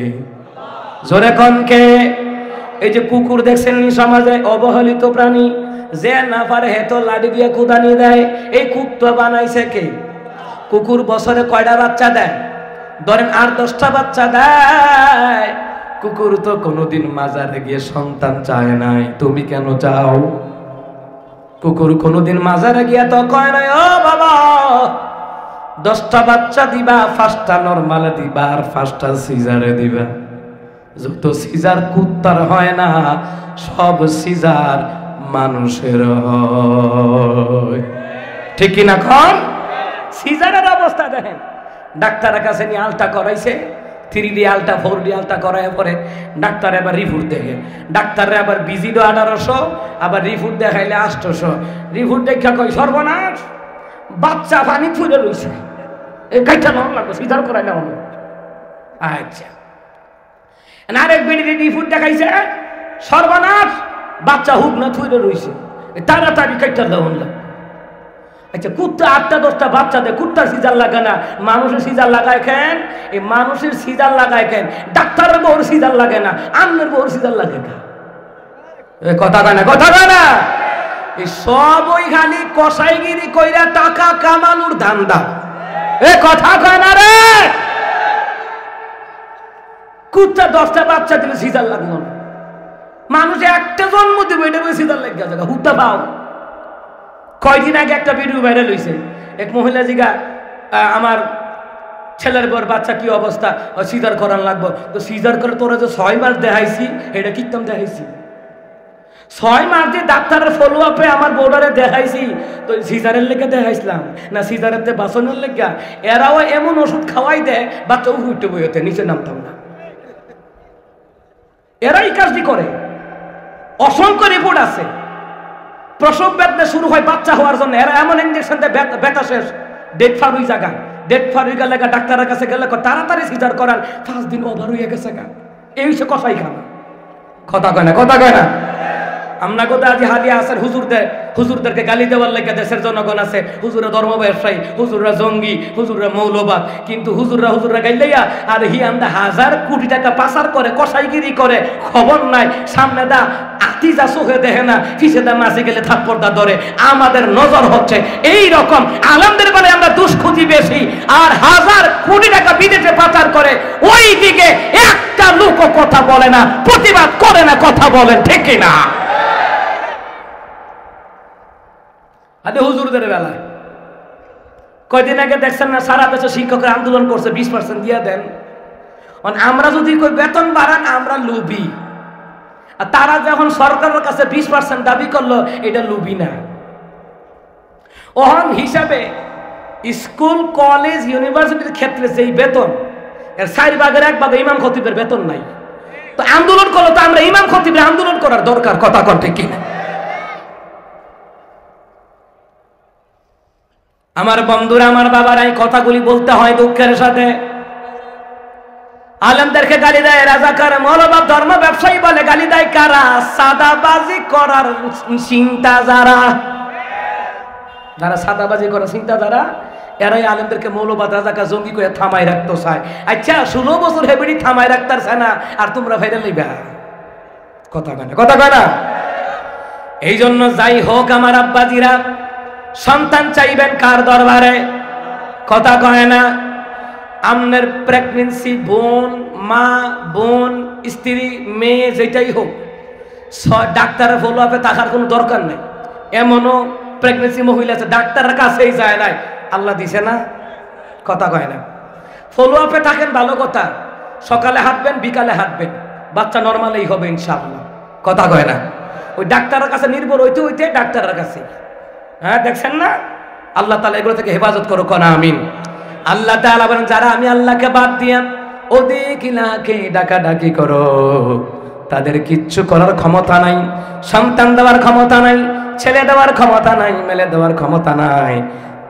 জোরে কোন কে? এই যে কুকুর দেখছেন সমাজে অবহেলিত প্রাণী, যে না পারে হেতো লাঠি দিয়ে কুদানি দেয়, এই কুকুর বানাইছে কে? কুকুর বছরে কয়টা বাচ্চা দেয়? ধরেন 8-10টা বাচ্চা দেয়। কুকুর তো কোনোদিন মাজারে গিয়ে সন্তান চায় নাই, তুমি কেন চাও? কুকুর কোনোদিন মাজারে গিয়ে তো কয় নাই ও বাবা 10টা বাচ্চা দিবা, 5টা নরমালে দিবা আর 5টা সিজারে দিবা। যত সিজার কুত্তার হয় না, সব সিজার মানুষের হয়। ঠিক কিনা কন? সিজারের অবস্থা দেখেন। ডাক্তারের কাছে নিয়ে আলটা করাইছে, 3D আলটা 4D আলটা করায় পরে ডাক্তার এবার রিপোর্ট দেখে, ডাক্তাররা আবার বিজিডো 1800, আবার রিপোর্ট দেখাইলে 800। রিপোর্ট দেখা কই সর্বনাশ, বাচ্চা পানি ফুলে রইছে, এই কাইটা নাম লাগবে, সিজার করাই না হবে। আচ্ছা, আরেক বেডি রিপোর্ট দেখাইছে সর্বনাশ, বাচ্চা হুক না থুইলে রইছে, তাড়াতাড়ি কাইটা দেওয়া লাগবে। আচ্ছা, কুত্তা 8টা-10টা বাচ্চা দেয়, কুত্তার সিজার লাগায় না, মানুষের সিজার লাগায় কেন? এই মানুষের সিজার লাগায় কেন? ডাক্তারের বউর সিজার লাগে না, আন্নের বউর সিজার লাগে না। কথা কয় না, কথা কয় না। এই সব ওই খালি কসাইগিরি কইরা টাকা কামানোর ধান্দা। এ কথা কয় না রে। কুত্তা 10টা বাচ্চা দিলে সিজার লাগলো না, মানুষ একটা জন্ম দিবে এটা সিজার লাগে জায়গা হুত্তা পাও। কয়দিন আগে একটা ভিডিও ভাইরাল হয়েছে, এক মহিলা জিগা আমার ছেলের বর বাচ্চা কি অবস্থা, সিজার করার লাগবো। তো সিজার করে তোরা যে 6 মাস দেখাইছি, এটা কিতাম দেখাইছি 6 মাস দিয়ে ডাক্তারের ফলো আপে আমার বোর্ডারে দেখাইছি। তো সিজারের লেগে দেখাইছিলাম না সিজারের বাসনের লেগা? এরাও এমন ওষুধ খাওয়াই দেয় বাচ্চা উঠতে বইতে নিচে নামতাম না। এরাই কাজটি করে। অসংখ্য রিপোর্ট আছে, প্রসব বেদনা শুরু হয় বাচ্চা হওয়ার জন্য, এরা এমন ইঞ্জেকশন দেয় ব্যথা শেষ, ডেট ফার হয়ে জায়গা, ডেট ফার হয়ে গেলে ডাক্তারের কাছে গেলে তাড়াতাড়ি সিজার করান, 5 দিন ওভার হয়ে গেছে গা। এই হচ্ছে কষাই খানা। কথা কয় না, কথা কয় না। আমরা কোথায় আজ হালিয়া আছেন হুজুরদেরকে গালি দেওয়ার লেগে দেশের জনগণ আছে, হুজুরা ধর্ম ব্যবসায়ী, হুজুররা জঙ্গি, হুজুররা মৌলবাদ। কিন্তু হুজুররা গাইলাইয়া আর হিয়ান্দা 1000 কোটি টাকা পাচার করে, কসাইগিরি করে, খবর নাই। সামনে দা আতিজা চোখে দেখে না, পিছে দা মাঝে গেলে থাপ্পড়দা ধরে। আমাদের নজর হচ্ছে এই রকম আলেমদের বলে আমরা দুষ্কৃতি বেশি, আর 1000 কোটি টাকা বিদেশে পাচার করে। ওই দিকে একটা লোকও কথা বলে না, প্রতিবাদ করে না, কথা বলেন ঠিক কিনা? আরে হুজুরদের বেলায় কয়দিন আগে দেখছেন না, সারা দেশে শিক্ষকরা আন্দোলন করছে 20% দিয়ে দেন। আমরা যদি কই বেতন বাড়ান, আমরা লোভী। আর তারা যখন সরকারের কাছে 20% দাবি করলো, এটা লোভী না। ওহন হিসাবে স্কুল, কলেজ, ইউনিভার্সিটির ক্ষেত্রে যেই বেতন, এর 4/1 ইমাম খতিবের বেতন নাই। তো আন্দোলন করলো, তো আমরা ইমাম খতিবের আন্দোলন করার দরকার। কথা কন ঠিক কিনা? আমার বন্ধুরা, আমার বাবারা, এই কথাগুলি বলতে হয় দুঃখের সাথে। আলেমদেরকে গালি দেয় রাজাকার, মৌলবাদ, ধর্ম ব্যবসায়ী বলে। গালি দেয় কারা? সাদাবাজি করার চিন্তা যারা সাদাবাজি করার চিন্তা যারা, এরাই আলেমদেরকে মৌলবাদ, রাজাকার, জঙ্গি করে থামাই রাখতে চায়। আচ্ছা, 16 বছর হেবেড়ি থামাই রাখতে চায় না, আর তোমরা ভাইরাল লইবা? কথা কয় না, কথা কয় না। এই জন্য যাই হোক আমার আব্বাজিরা, সন্তান চাইবেন কার দরবারে? কথা কয় না। আপনার প্রেগনেন্সি, বোন, মা, বোন, স্ত্রী, মেয়ে, যেটাই হোক, ডাক্তারের ফলো আপে থাকার কোনো দরকার নেই। এমনও প্রেগনেন্সি মহিলা আছে ডাক্তারের কাছেই যায় নাই, আল্লাহ দিছে না। কথা কয় না। ফলো আপে থাকেন, ভালো কথা। সকালে হাঁটবেন, বিকালে হাঁটবেন, বাচ্চা নর্মালেই হবে ইনশাআল্লাহ। কথা কয় না। ওই ডাক্তারের কাছে নির্ভর হইতে হইতে ডাক্তারের কাছে, হ্যাঁ, দেখছেন না? আল্লাহ তাআলা এগুলো থেকে হেফাজত করুক না, আমিন। আল্লাহ তাআলা বলেন, যারা আমি আল্লাহকে বাদ দিয়া ওদিক ইলাকে ডাকাডাকি করো, তাদের কিচ্ছু করার ক্ষমতা নাই। সন্তান দেওয়ার ক্ষমতা নাই, ছেলে দেওয়ার ক্ষমতা নাই, মেলে দেওয়ার ক্ষমতা নাই।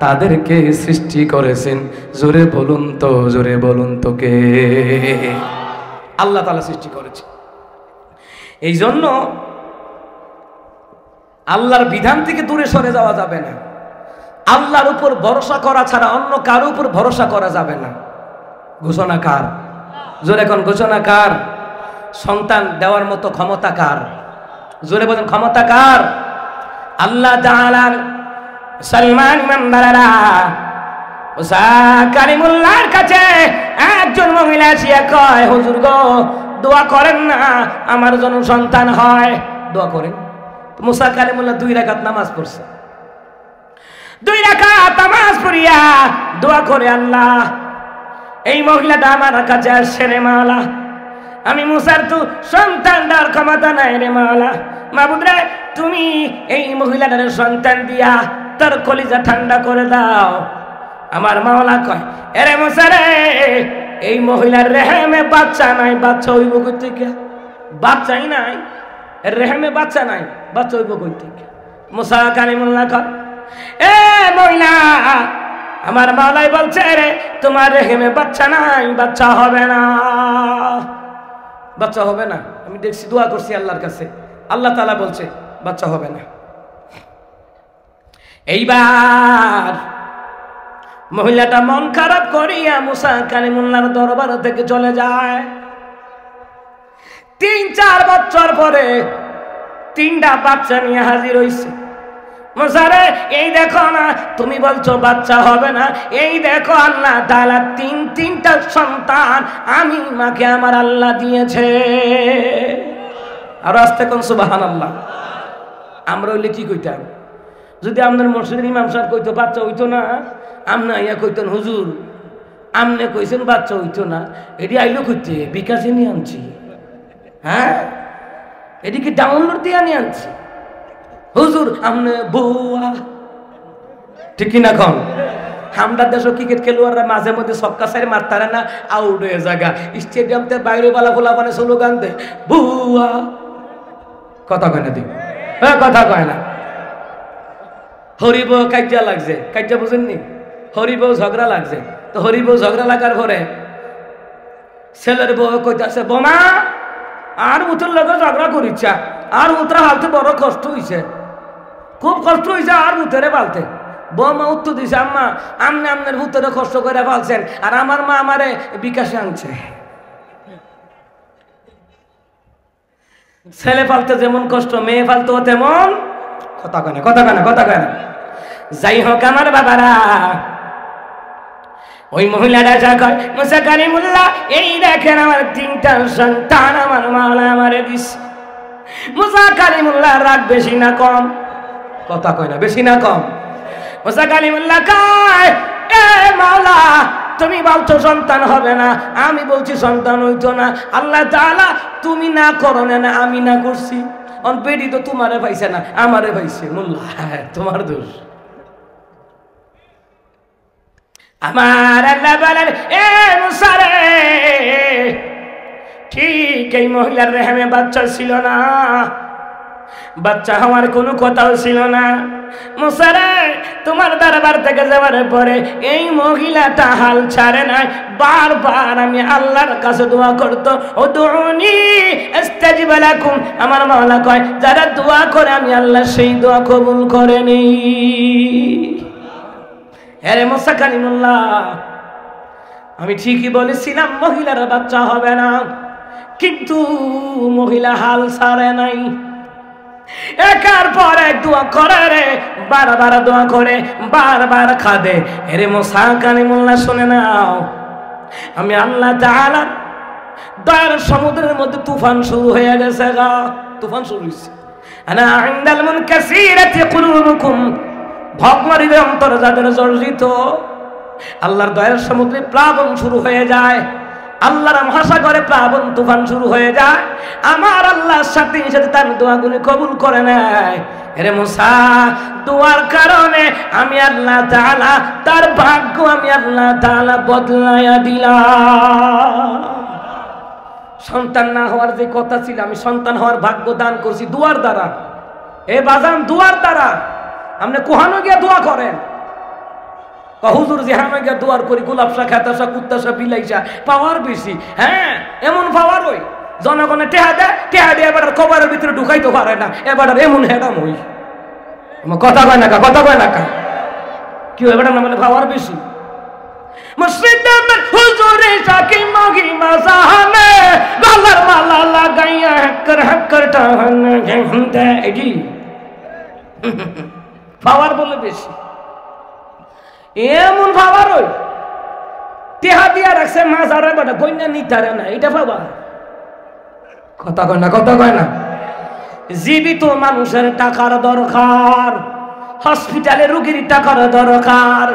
তাদেরকে সৃষ্টি করেছেন, জোরে বলুন তো, জোরে বলুন তো কে? আল্লাহ তাআলা সৃষ্টি করেছে। এই জন্য আল্লাহর বিধান থেকে দূরে সরে যাওয়া যাবে না। আল্লাহর উপর ভরসা করা ছাড়া অন্য কারো উপর ভরসা করা যাবে না। ঘোষণা কার? জোরে এখন ঘোষণা কার? সন্তান দেওয়ার মতো ক্ষমতা কার? জোরে বলেন ক্ষমতা কার? আল্লাহ তাআলার সালমান ইমানদারেরা মুসা কালিমুল্লাহর কাছে একজন মহিলা আসিয়া কয়, হুজুর গো, দোয়া করেন না আমার জন্য সন্তান হয়, দোয়া করেন। মুসা কালিমুল্লাহ 2 রাকাত নামাজ পড়ছে। 2 রাকাত নামাজ পড়িয়া দোয়া করে, আল্লাহ এই মহিলাটা আমার কাছে আসছে রে মাওলা, আমি মুসার তো সন্তান দেওয়ার ক্ষমতা নাই রে মাওলা, মাবুদ রে তুমি এই মহিলাটার সন্তান দিয়া তার কলিজা ঠান্ডা করে দাও। আমার মাওলা কয়, এরে মুসা রে, এই মহিলার রেহেমে বাচ্চা নাই, বাচ্চা হইব কই থেকে? বাচ্চাই নাই, রেহেমে বাচ্চা নাই, বাচ্চা হইব কই থেকে? মুসা কালিমুল্লাহ কয়, এ মহিলা, আমার মাওলাই বলছে রে তোমার রেহেমে বাচ্চা নাই, বাচ্চা হবে না, বাচ্চা হবে না। আমি দেখছি, দোয়া করছি আল্লাহর কাছে, আল্লাহ তাআলা বলছে বাচ্চা হবে না। এইবার মহিলাটা মন খারাপ করিয়া মুসা কালিমুল্লাহর দরবার থেকে চলে যায়। 3-4 বছর পরে 3টা বাচ্চা নিয়ে হাজির হইছে। মুসা রে, এই দেখো না, তুমি বলছো বাচ্চা হবে না, এই দেখো আল্লাহ তাআলা 3টা সন্তান আমি মাকে আমার আল্লাহ দিয়েছে। আর আস্তে কোন সুবহানাল্লাহ। আমরা হইলে কি কইতাম? যদি আপনার মসজিদের ইমাম সাহেব কইতো বাচ্চা হইতো না, আমনা ইয়া কইতেন হুজুর আমনে কইছেন বাচ্চা হইতো না, এটি আইলো কইতে বিকাশে নিয়ে আনছি, হ্যাঁ এদিকে ডাউনলোড দিয়ে নিয়ে আনছি। হুজুর আমনে বউয়া, ঠিক কিনা কন? আমরা দেশ ক্রিকেট খেলোয়াড়রা মাঝে মধ্যে ছক্কা সারি মারতারে না, আউট হয়ে জায়গা স্টেডিয়ামতে বাইরে বালা ফোলা মানে স্লোগান দেয় বউয়া, কথা কয় না দিন, হ্যাঁ কথা কয় না। হরিব কাজ্যা লাগছে, কাজ্যা বুঝেননি? হরিব ঝগড়া লাগছে, তো হরিব ঝগড়া লাগার পরে ছেলের বউ কইতাছে, বোমা আর উঠের লোকের ঝগড়া করিচ্ছা, আর উতরা হালতে বড় কষ্ট হইছে, খুব কষ্ট হইছে আর উঠেরে পালতে। বৌমা উত্তর দিছে, আম্মা আমনে আমনের ভূতরে কষ্ট করে পালছেন, আর আমার মা আমারে বিকাশে আনছে। ছেলে পালতে যেমন কষ্ট, মেয়ে পালতেও তেমন। কথা কয় না, কথা কয় না, কথা কয় না। যাই হোক আমার বাবারা, ওই মহিলাটা যা কয়, মুসা কালিমুল্লাহ এই দেখেন আমার 3টা সন্তান আমার মাওলা আমারে দিছে। মুসা কালিমুল্লাহ রাগ বেশি না কম? কথা কয় না, বেশি না কম? মুসা কালিমুল্লাহ কয়, এ মাওলা তুমি বলছো সন্তান হবে না, আমি বলছি সন্তান হইতো না, আল্লাহ তাআলা তুমি না করো না, আমি না করছি, অন বেডি তো তোমারে পাইছে না, আমারে পাইছে। মোল্লা তোমার দোষ। আমার আল্লাহ বলেন, এ মুসা রে, ঠিক এই মহিলার রেহেমে বাচ্চা ছিল না, বাচ্চা হওয়ার কোনো কথাও ছিল না। মুসা রে, তোমার দরবার থেকে যাওয়ার পরে এই মহিলাটা হাল ছাড়ে নাই, বারবার আমি আল্লাহর কাছে দোয়া করতো, উদউনি আস্তাজিব লাকুম। আমার মাওলা কয়, যারা দোয়া করে আমি আল্লাহ সেই দোয়া কবুল করে নেই। আরে মুসা কালিমুল্লাহ, আমি ঠিকই বলেছিলাম মহিলার বাচ্চা হবে না, কিন্তু মহিলা হাল ছাড়ে নাই। একার পর এক দোয়া করে রে, বারবার দোয়া করে, বারবার খাদে। এরে মুসা কালিমুল্লাহ শুনে নাও, আমি আল্লাহ তাআলা দয়ার সমুদ্রের মধ্যে তুফান শুরু হয়ে গেছে, তুফান শুরু হয়েছে। আনা ইনদাল মুনকাসিরাতি কুলুবুকুম, ভগ্নহৃদয় অন্তর যাদের জর্জিত, আল্লাহর দয়ার সমুদ্রে প্লাবন শুরু হয়ে যায়, আল্লাহর মহাসাগরে প্লাবন তুফান শুরু হয়ে যায়। আমার আল্লাহর সাথে সাথে তার দোয়াগুলি কবুল করে নেয়। রে মুসা, দোয়ার কারণে আমি আল্লাহ তাআলা তার ভাগ্য আমি আল্লাহ তাআলা বদলাইয়া দিলাম। সন্তান না হওয়ার যে কথা ছিল, আমি সন্তান হওয়ার ভাগ্য দান করছি দোয়ার দ্বারা। এ বাজান, দোয়ার দ্বারা। আপনি কোহানো গিয়ে দোয়া করেন, হুজুর যেহানো গিয়ে দোয়ার করি, গোলাপসা খেতাসা কুত্তাসা বিলাইসা পাওয়ার বেশি। হ্যাঁ, এমন পাওয়ার ওই জনগণে টেহা দেয়, টেহা দিয়ে এবার কবরের ভিতরে ঢুকাইতে পারে না, এবার এমন হেডাম হই। কথা কয় না কথা কয় না কি এবার না মানে পাওয়ার বেশি মসজিদে মে হুজুরে সাকি মগি মাজানে গলার মালা লাগাইয়া হক্কর টানে গেন্দে এডি পাওয়ার বলে বেশি এমন পাওয়ার ওই টেহা দিয়া রাখছে মাজারে বড় কইনা নিতারে না এটা পাওয়ার কথা কয় না জীবিত মানুষের টাকার দরকার হসপিটালে রোগীর টাকার দরকার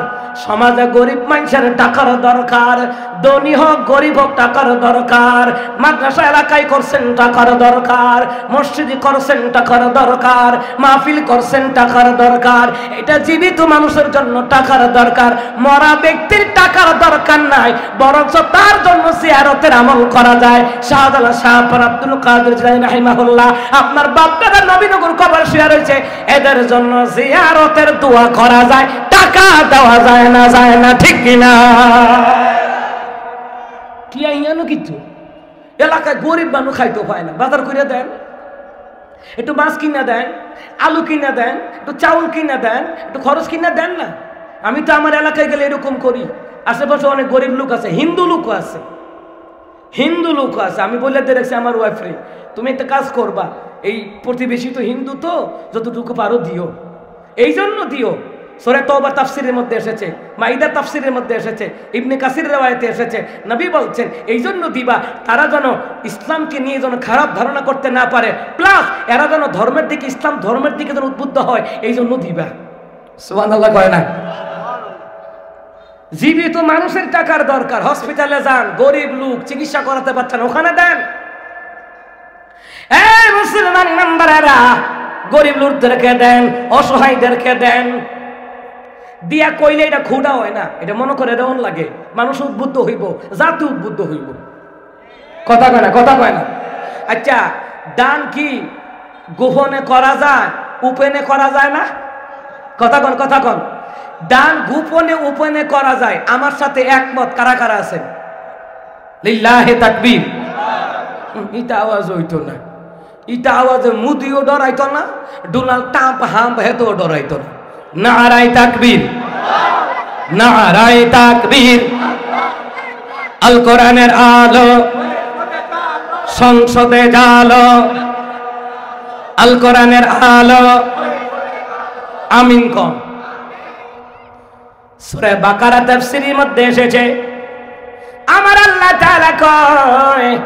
সমাজে গরিব মানুষের টাকার দরকার ধনী হোক গরিব হোক টাকার দরকার মাদ্রাসা এলাকায় করছেন টাকার দরকার মসজিদে করছেন টাকার দরকার মাহফিল করছেন টাকার দরকার এটা জীবিত মানুষের জন্য টাকার দরকার মরা ব্যক্তির টাকার দরকার নাই বরঞ্চ তার জন্য জিয়ারতের আমল করা যায় শাহজালাল শাহ আব্দুল কাদের জিলানী রাহিমাহুল্লাহ আপনার বাপ দাদা নবীনগর কবর শুয়ে রয়েছে এদের জন্য জিয়ারতের দোয়া করা যায় টাকা দেওয়া যায় না ঠিক কিনা কি আইয়ানো কিছু এলাকায় গরিব মানুষ খাইতে পায় না বাজার করে দেন একটু মাছ কিনা দেন আলু কিনা দেন একটু চাউল কিনা দেন একটু খরচ কিনা দেন না আমি তো আমার এলাকায় গেলে এরকম করি আশেপাশে অনেক গরিব লোক আছে হিন্দু লোকও আছে আমি বলে দেখছি আমার ওয়াইফরে তুমি একটা কাজ করবা এই প্রতিবেশী তো হিন্দু তো যতটুকু পারো দিও এই জন্য দিও সূরা তওবা তাফসীরের মধ্যে এসেছে মাইদা তাফসীরের মধ্যে এসেছে ইবনে কাসির riwayate এসেছে নবী বলছেন এই জন্য দিবা তারা যেন ইসলামকে নিয়ে যেন খারাপ ধারণা করতে না পারে প্লাস এরা যেন ধর্মের দিকে ইসলাম ধর্মের দিকে যেন উদ্বুদ্ধ হয় এই জন্য দিবা সুবহানাল্লাহ কয় না জীবিত মানুষের টাকার দরকার হসপিটালে যান গরিব লোক চিকিৎসা করাতে পারছেন ওখানে দেন এই মুসলমান নাম্বারেরা গরিব লোকদেরকে দেন অসহায়দেরকে দেন দিয়া কইলে এটা খুদা হয় না এটা মনে করে রেওন লাগে মানুষ উদ্বুদ্ধ হইব জাতি উদ্বুদ্ধ হইব কথা কয় না আচ্ছা দান কি গোপনে করা যায় উপেনে করা যায় না কথা কন দান গোপনে উপেনে করা যায় আমার সাথে একমত কারা আছেন লিল্লাহি তাকবীর এটা আওয়াজ হইতো না এটা আওয়াজে মুদিও ডরাইতো না ডোনাল্ড ট্রাম্প হাম হেতো ডরাইতো না নারায়ে তাকবীর আল কোরআনের আলো সংসদে জালো আল কোরআনের আলো আমিন কম সূরা বাকারা তাফসীরের মধ্যে এসেছে আমার আল্লাহ তাআলা কয়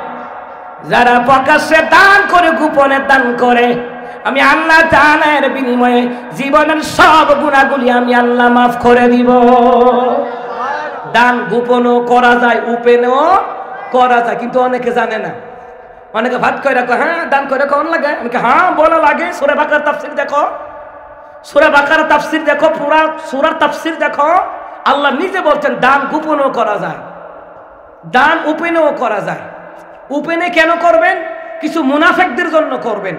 যারা প্রকাশ্যে দান করে গোপনে দান করে আমি আল্লাহ তাআলার বিনিময়ে জীবনের সব গুনাহগুলি আমি আল্লাহ মাফ করে দিব দান গোপনও করা যায় উপেনও করা যায় কিন্তু অনেকে জানে না অনেকে ভাত কইরা কয় হ্যাঁ দান করে কোন লাগে আমি হ্যাঁ বলা লাগে সূরা বাকারা তাফসীর দেখো পুরা সূরার তাফসীর দেখো আল্লাহ নিজে বলছেন দান গোপনও করা যায় দান উপেনও করা যায় উপেনে কেন করবেন কিছু মুনাফিকদের জন্য করবেন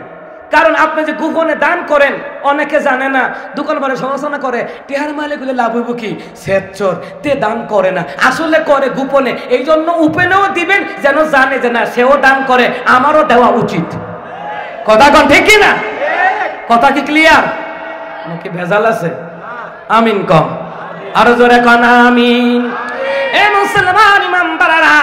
কারণ আপনি যে গোপনে দান করেন অনেকে জানে না দোকান বাড়ি সমালোচনা করে টিহার মালিকগুলো লাভ হইব কি সেচর তে দান করে না আসলে করে গোপনে এই জন্য উপেনেও দিবেন যেন জানে যে না সেও দান করে আমারও দেওয়া উচিত কথা কোন ঠিক কি না কথা কি ক্লিয়ার নাকি ভেজাল আছে আমিন কম আরো জোরে কোন আমিন এ মুসলমান ইমানদাররা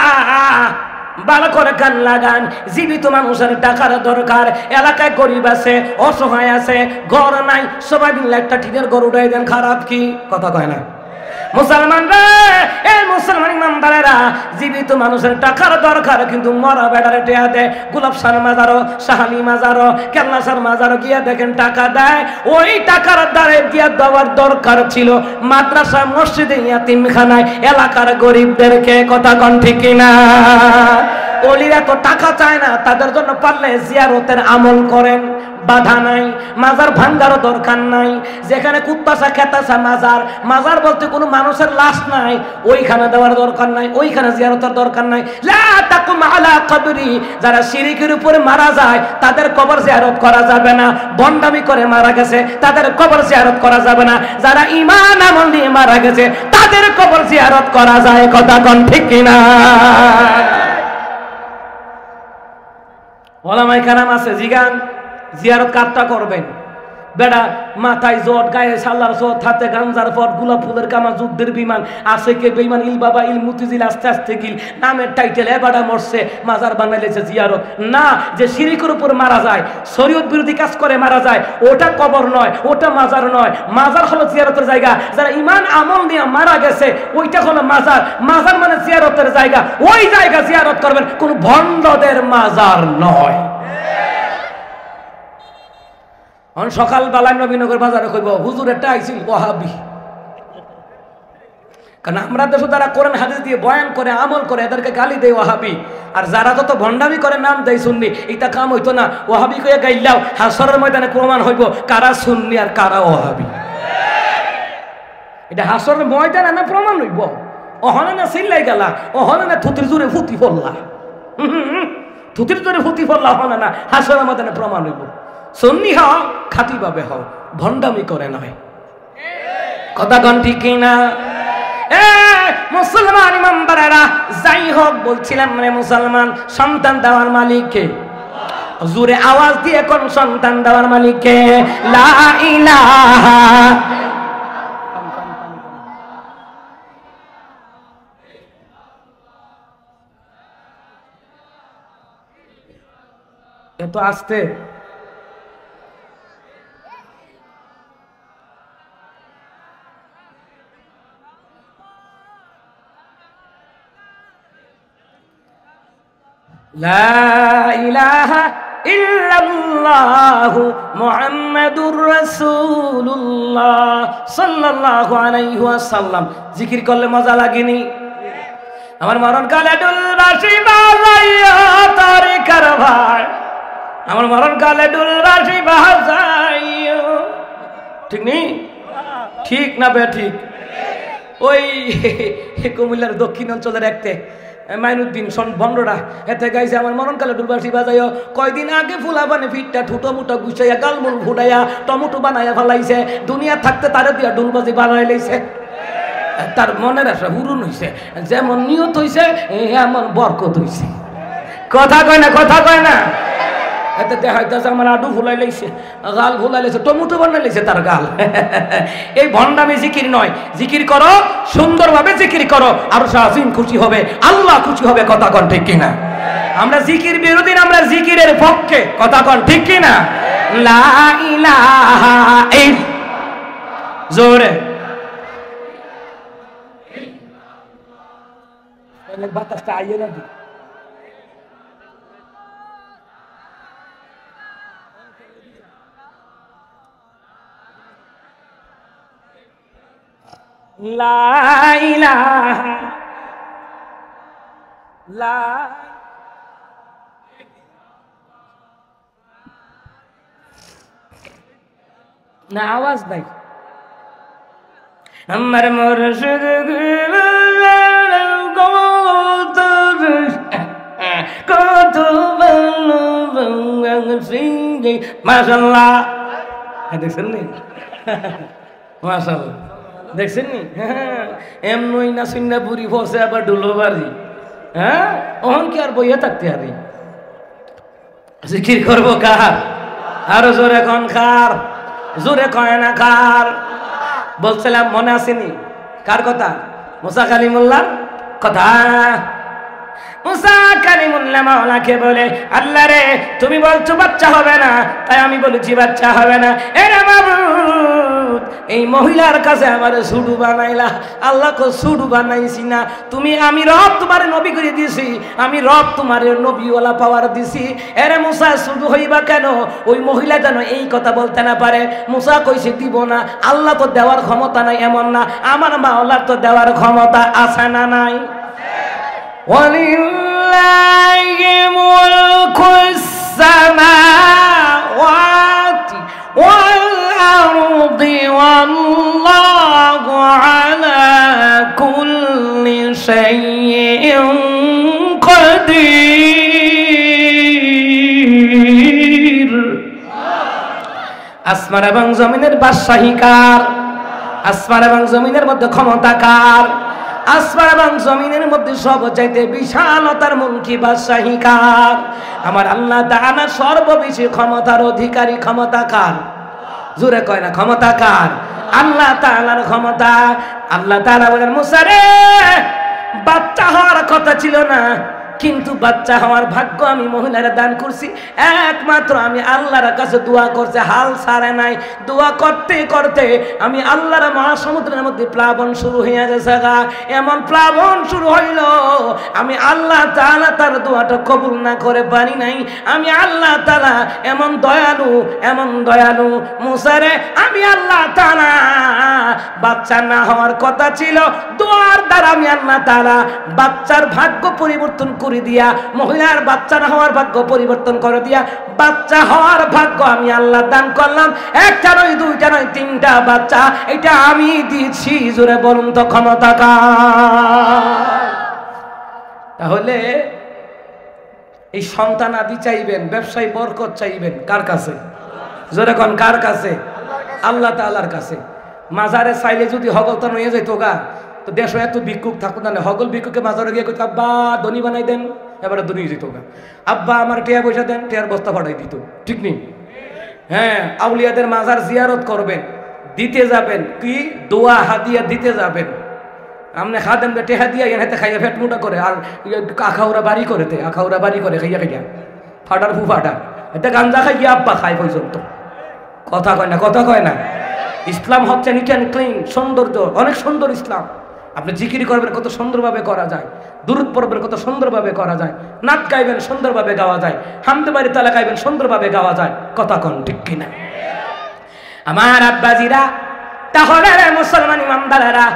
ভালো করে কান লাগান জীবিত মানুষের টাকার দরকার এলাকায় গরিব আছে অসহায় আছে ঘর নাই সবাই মিলে একটা টিনের ঘর উঠাই দেন খারাপ কি কথা কয় না মুসলমান রে এই মুসলমান ইমানদারেরা জীবিত মানুষের টাকার দরকার কিন্তু মরা বেড়ারে টেয়া দেয় গোলাপ সার মাজারো শাহালি মাজারো কেল্লা সার মাজারো গিয়া দেখেন টাকা দেয় ওই টাকার দ্বারে দিয়া দেওয়ার দরকার ছিল মাদ্রাসা মসজিদে ইয়াতিমখানায় এলাকার গরিবদেরকে কথা কন ঠিক কিনা ওলিরা তো টাকা চায় না তাদের জন্য পারলে জিয়ারতের আমল করেন বাধা নাই মাজার ভাঙ্গারও দরকার নাই যেখানে কুত্তাসা খেতাসা মাজার বলতে কোনো মানুষের লাশ নাই ওইখানে দেওয়ার দরকার নাই ওইখানে জিয়ারতের দরকার নাই লা তাকুম আলা কবরি যারা শিরকের উপরে মারা যায় তাদের কবর জিয়ারত করা যাবে না বন্ডামি করে মারা গেছে তাদের কবর জিয়ারত করা যাবে না যারা ঈমান আমল নিয়ে মারা গেছে তাদের কবর জিয়ারত করা যায় কথা কোন ঠিক কিনা ওলামায়ে কেরাম আছে জিগান জিয়ারত কারটা করবেন বেড়া মাথায় জট, গায়ে সাল্লার জট, হাতে গাঞ্জার ফট, গোলাপ ফুলের কামা, যুদ্ধের বিমান আছে কে বেইমান, ইল বাবা ইল মুতিজিল, আস্তে আস্তে গিল, নামের টাইটেল এবারে মরছে, মাজার বানাইলেছে জিয়ারত। না, যে শিরিকের উপর মারা যায়, শরীয়ত বিরোধী কাজ করে মারা যায়, ওটা কবর নয়, ওটা মাজার নয়। মাজার হলো জিয়ারতের জায়গা। যারা ইমান আমল নিয়ে মারা গেছে ওইটা হলো মাজার। মাজার মানে জিয়ারতের জায়গা, ওই জায়গা জিয়ারত করবেন, কোন ভণ্ডদের মাজার নয়। সকালবেলায় নবীনগর বাজারে কইব হুজুর একটা আইছিল ওয়াহাবি। কারণ আমরা দেশে যারা কোরআন হাদিস দিয়ে বয়ান করে আমল করে এদেরকে গালি দেয় ওয়াহাবি, আর যারা যত ভণ্ডামি করে নাম দেয় সুন্নি। এটা কাম হইতো না। ওয়াহাবি কইয়া গাইলাও হাসরের ময়দানে প্রমাণ হইব কারা সুন্নি আর কারা ওয়াহাবি। এটা হাসরের ময়দানে না প্রমাণ হইব। ওহনে না চিল্লাই গেলা, ওহনে না থুতির জোরে ফুটি ফললা, থুতির জোরে ফুটি ফললা, ওহনে না হাসরের ময়দানে প্রমাণ হইব। সুন্নি হও, খাঁটি ভাবে হও, ভণ্ডামি করে নয়। কথা কোন ঠিক কিনা? মুসলমান ইমামবারেরা, যাই হোক বলছিলাম মানে মুসলমান সন্তান দেওয়ার মালিক কে? জোরে আওয়াজ দিয়ে কোন সন্তান দেওয়ার মালিক কে? লা ইলাহা। এত আস্তে লা ইলাহা ইল্লাল্লাহু মুহাম্মাদুর রাসূলুল্লাহ সাল্লাল্লাহু আলাইহি ওয়াসাল্লাম। জিকির করলে মজা লাগেনি? আমার মরণকালে ডুলবাসী বাজাইয়া তারিকার ভাই, আমার মরণকালে ডুলবাসী বাজাইয়া। ঠিক নেই? ঠিক না বে ঠিক? ওই কুমিল্লার দক্ষিণ অঞ্চলের একটা মাইনুদ্দিন ভণ্ডরা এতে গাইছে আমার মরণকালে ডুলবাসী বাজাইও। কয়দিন আগে ফুলা বানে ফিটটা ঠুটো মুটো গুছাইয়া গালমুল ফুটাইয়া টমেটো বানাইয়া ফেলাইছে। দুনিয়া থাকতে তারে দিয়া ডুলবাজি বানাই লাইছে। তার মনের আশা হুরুন হইছে, যেমন নিয়ত হইছে এমন বরকত হইছে। কথা কয় না? কথা কয় না? এতে দেখাইতেছে আমার আডু ফুলাই লাইছে, গাল ফুলাই লাইছে, টমেটো বানাই লাইছে তার গাল। এই ভণ্ডামি জিকির নয়। জিকির করো, সুন্দরভাবে জিকির করো, আর শাহিন খুশি হবে, আল্লাহ খুশি হবে। কথা কন ঠিক কিনা? আমরা জিকির বিরোধী না, আমরা জিকিরের পক্ষে। কথা কন ঠিক কিনা? লা ইলাহা ইল্লাল্লাহ। জোরে বাতাসটা আইয়ে না। লা ইলাহা লা না, আওয়াজ নাই। আমার মুর্শিদ কত মাশাআল্লাহ। দেখছেন নি? মাশাআল্লাহ দেখছেন নি? এমনই না সুন্না পুরি ফসে আবার ডুলো বাড়ি। হ্যাঁ, ওহন কি আর বইয়া থাকতে আরে? জিকির করবো কার? আরো জোরে কোন কার? জোরে কয় না কার? বলছিলাম মনে আসেনি কার কথা? মুসা কালিমুল্লাহর কথা। মুসা কালিমুল্লাহ মাওলাকে বলে, আল্লাহ রে তুমি বলছো বাচ্চা হবে না, তাই আমি বলেছি বাচ্চা হবে না। এরে মাবুদ, এই মহিলার কাছে আমার সুডু বানাইলা। আল্লাহ কো সুডু বানাইছি না, তুমি আমি রব তোমার নবী করে দিছি, আমি রব তোমার নবীওয়ালা পাওয়ার দিছি। এরে মুসা সুডু হইবা কেন? ওই মহিলা যেন এই কথা বলতে না পারে। মুসা কইছে দিব না। আল্লাহ তো দেওয়ার ক্ষমতা নাই এমন না, আমার মাওলার তো দেওয়ার ক্ষমতা আছে না নাই? ওয়ালিল্লাহি মুলকুস সামাওয়াতি ওয়াল আরদি ওয়াল্লাহু আলা কুল্লি শাইইন কাদির। আসমান এবং জমিনের বাদশাহী কার? আসমান এবং জমিনের মধ্যে ক্ষমতা কার? আসমান এবং জমিনের মধ্যে সবচাইতে বিশালতার মুলকি বাদশাহী কার? আমার আল্লাহ তাআলা সর্ববেশী ক্ষমতার অধিকারী। ক্ষমতা কার? জোরে কয় না ক্ষমতা কার? আল্লাহ তাআলার ক্ষমতা। আল্লাহ তাআলা বলেন মুসা রে বাচ্চা হওয়ার কথা ছিল না, কিন্তু বাচ্চা হওয়ার ভাগ্য আমি মহিলারা দান করছি। একমাত্র আমি আল্লাহর কাছে দোয়া করছে, হাল ছাড়ে নাই। দোয়া করতে করতে আমি আল্লাহর মহাসমুদ্রের মধ্যে প্লাবন শুরু হয়ে গেছে। এমন প্লাবন শুরু হইল, আমি আল্লাহ তাআলা তার দোয়াটা কবুল না করে পারি নাই। আমি আল্লাহ তাআলা এমন দয়ালু মুসা রে, আমি আল্লাহ তাআলা বাচ্চা না হওয়ার কথা ছিল, দোয়ার দ্বারা আমি আল্লাহ তাআলা বাচ্চার ভাগ্য পরিবর্তন করে দিয়া, মহিলার বাচ্চা না হওয়ার ভাগ্য পরিবর্তন করে দিয়া বাচ্চা হওয়ার ভাগ্য আমি আল্লাহ দান করলাম। একটা নয়, দুইটা নয়, তিনটা বাচ্চা এটা আমি দিয়েছি। জোরে বলুন তো ক্ষমতা কার? তাহলে এই সন্তান আদি চাইবেন, ব্যবসায় বরকত চাইবেন কার কাছে? জোরে কোন কার কাছে? আল্লাহ তাআলার কাছে। মাজারে চাইলে যদি হগলতা নিয়ে যেত গা, তো দেশে এত ভিক্ষুক থাকতো না। হগল ভিক্ষুকে মাজারে গিয়ে কইতো আব্বা ধনী বানাই দেন, এবারে ধনী যেত গা। আব্বা আমার টিয়া পয়সা দেন, টিয়ার বস্তা ফাটাই দিত। ঠিক নেই? হ্যাঁ, আউলিয়াদের মাজার জিয়ারত করবেন, দিতে যাবেন কি দোয়া হাদিয়া দিতে যাবেন। আপনি খাদেন টেহা দিয়া এনে খাইয়া ফেট মোটা করে, আর আখাউরা বাড়ি করে আখাউরা বাড়ি করে খাইয়া খাইয়া ফাটার ফু ফাটা, এটা গাঞ্জা খাইয়া আব্বা খাই পর্যন্ত। কথা কয় না, কথা কয় না। ইসলাম হচ্ছে নিট অ্যান্ড ক্লিন, সৌন্দর্য, অনেক সুন্দর ইসলাম। আপনি জিকির করবেন কত সুন্দরভাবে করা যায়, দুরূদ পড়বেন কত সুন্দরভাবে করা যায়, নাচ গাইবেন সুন্দরভাবে গাওয়া যায়, হামদে বাড়ি তালা গাইবেন সুন্দরভাবে গাওয়া যায়। কথা কন ঠিক কিনা? আমার আব্বাজিরা, তাহলে মুসলমান ইমানদারেরা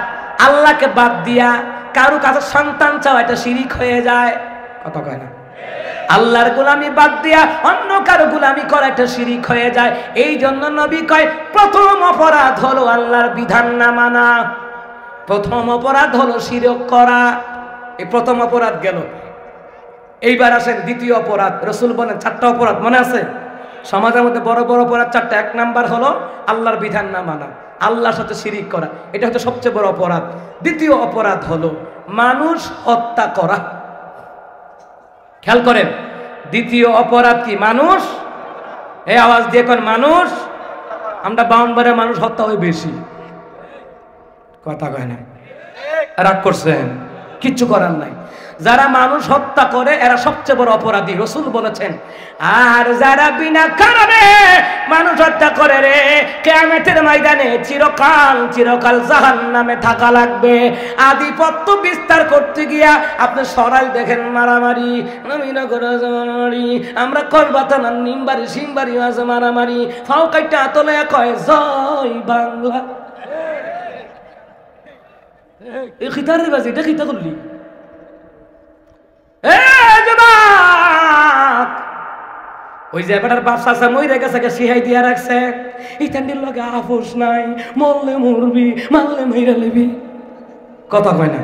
আল্লাহকে বাদ দিয়া কারো কাছে সন্তান চাওয়া এটা শিরিক হয়ে যায়। কথা কয় না? আল্লাহর গোলামি বাদ দিয়া অন্য কারো গোলামি করা একটা শিরিক হয়ে যায়। এই জন্য নবী কয় প্রথম অপরাধ হলো আল্লাহর বিধান না মানা, প্রথম অপরাধ হলো শিরক করা। এই প্রথম অপরাধ গেল। এইবার আসেন দ্বিতীয় অপরাধ। রাসূল বলেন 4টা অপরাধ মনে আছে? সমাজের মধ্যে বড় বড় অপরাধ 4টা। 1 নাম্বার হলো আল্লাহর বিধান না মানা, আল্লাহর সাথে শিরিক করা, এটা হচ্ছে সবচেয়ে বড় অপরাধ। দ্বিতীয় অপরাধ হলো মানুষ হত্যা করা। খেয়াল করেন, দ্বিতীয় অপরাধ কি? মানুষ। এই আওয়াজ দিয়ে কোন মানুষ? আমরা 52 মানুষ হত্যা হয় বেশি। কথা কয় না? রাগ করছেন? কিচ্ছু করার নাই। যারা মানুষ হত্যা করে এরা সবচেয়ে বড় অপরাধী। রাসূল বলেছেন, আর যারা বিনা কারণে মানুষ হত্যা করে রে, কিয়ামতের ময়দানে চিরকাল জাহান্নামে থাকা লাগবে। আধিপত্য বিস্তার করতে গিয়া আপনি সরাই দেখেন মারামারি, মারামারি, আমরা কলবাতানা নিমবাড়ি সিংবাড়ি আছে মারামারি, ফাও কাইটা আতলে কয় জয় বাংলা। এই খিতারের বাজি, এটা খিতা করলি? ওই যে বেটার বাপ চাচা মইরে গেছে, সিহাই দিয়া রাখছে, ইতান্ডির লগে আপোষ নাই, মরলে মরবি, মারলে মইরা লেবি। কথা কয় না?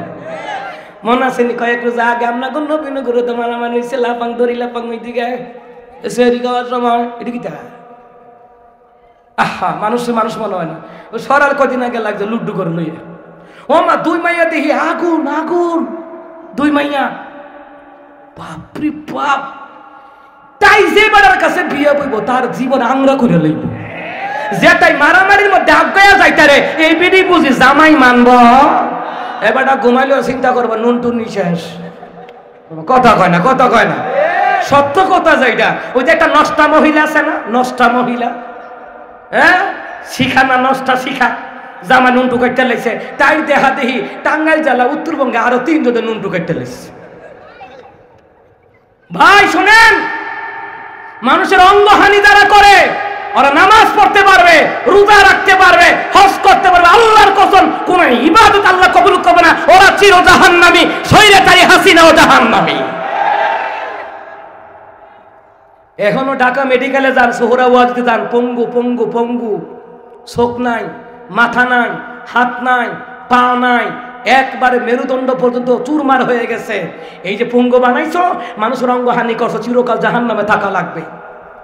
মনে আছে নি? কয়েক রোজ আগে আমরা কোন নবীন করে তো মারামারি হয়েছে, লাপাং দড়ি লাপাং ওই দিকে সেরি খাওয়ার সময়। এটা কি তা? আহা, মানুষ মনে হয় না। ওই সরাল কদিন আগে লাগছে লুড্ডু করে লইয়া। ও মা, 2 মাইয়া দেখি আগুন আগুন, 2 মাইয়া, বাপরে বাপ। তাই যে বেটার কাছে বিয়ে বইব তার জীবন আংরা করে লইব। যেটাই মারামারির মধ্যে আগায়া যাইতারে এই বিডি বুঝি জামাই মানব। এবারটা ঘুমাইলেও চিন্তা করবো নুন টুন শেষ। কথা কয় না, কথা কয় না। সত্য কথা যেটা, ওই যে একটা নষ্টা মহিলা আছে না, নষ্টা মহিলা, হ্যাঁ, শিখা না নষ্টা শিখা, জামা নুনটু কাটতে লাইছে। তাই দেখা দেখি টাঙ্গাইল জেলা উত্তরবঙ্গে আরো 3 জনের নুনটু কাটতে লাইছে। ভাই শোনেন, মানুষের অঙ্গহানি যারা করে ওরা নামাজ পড়তে পারবে, রোজা রাখতে পারবে, হজ করতে পারবে, আল্লাহর কসম কোন ইবাদত আল্লাহ কবুল করবে না। ওরা চির জাহান্নামী, স্বৈরাচারী হাসিনাও জাহান্নামী। এখনো ঢাকা মেডিকেলে যান, সোহরাওয়াজতে যান, পঙ্গু পঙ্গু পঙ্গু, চোখ নাই, মাথা নাই, হাত নাই, পা নাই, একবারে মেরুদণ্ড পর্যন্ত চুরমার হয়ে গেছে। এই যে পঙ্গু বানাইছো, মানুষের অঙ্গহানি করছো, চিরকাল জাহান্নামে থাকা লাগবে,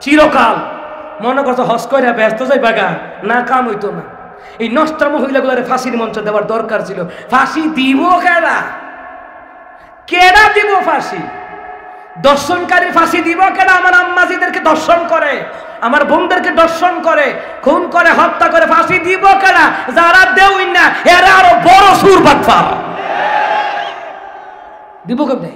চিরকাল। মনে করছো হজ কইরা ব্যস্ত যাই বাগা, না কাম হইতো না। এই নষ্ট মহিলাগুলোর ফাঁসির মঞ্চ দেওয়ার দরকার ছিল। ফাঁসি দিব কেডা? কেডা দিব ফাঁসি? দর্শনকারী ফাঁসি দিব কেন? আমার আম্মাজিদেরকে দর্শন করে, আমার বোনদেরকে দর্শন করে, খুন করে, হত্যা করে ফাঁসি দিব কেন? যারা দেউই না এরা আরো বড় সুর বাটফা দিব কেমনে?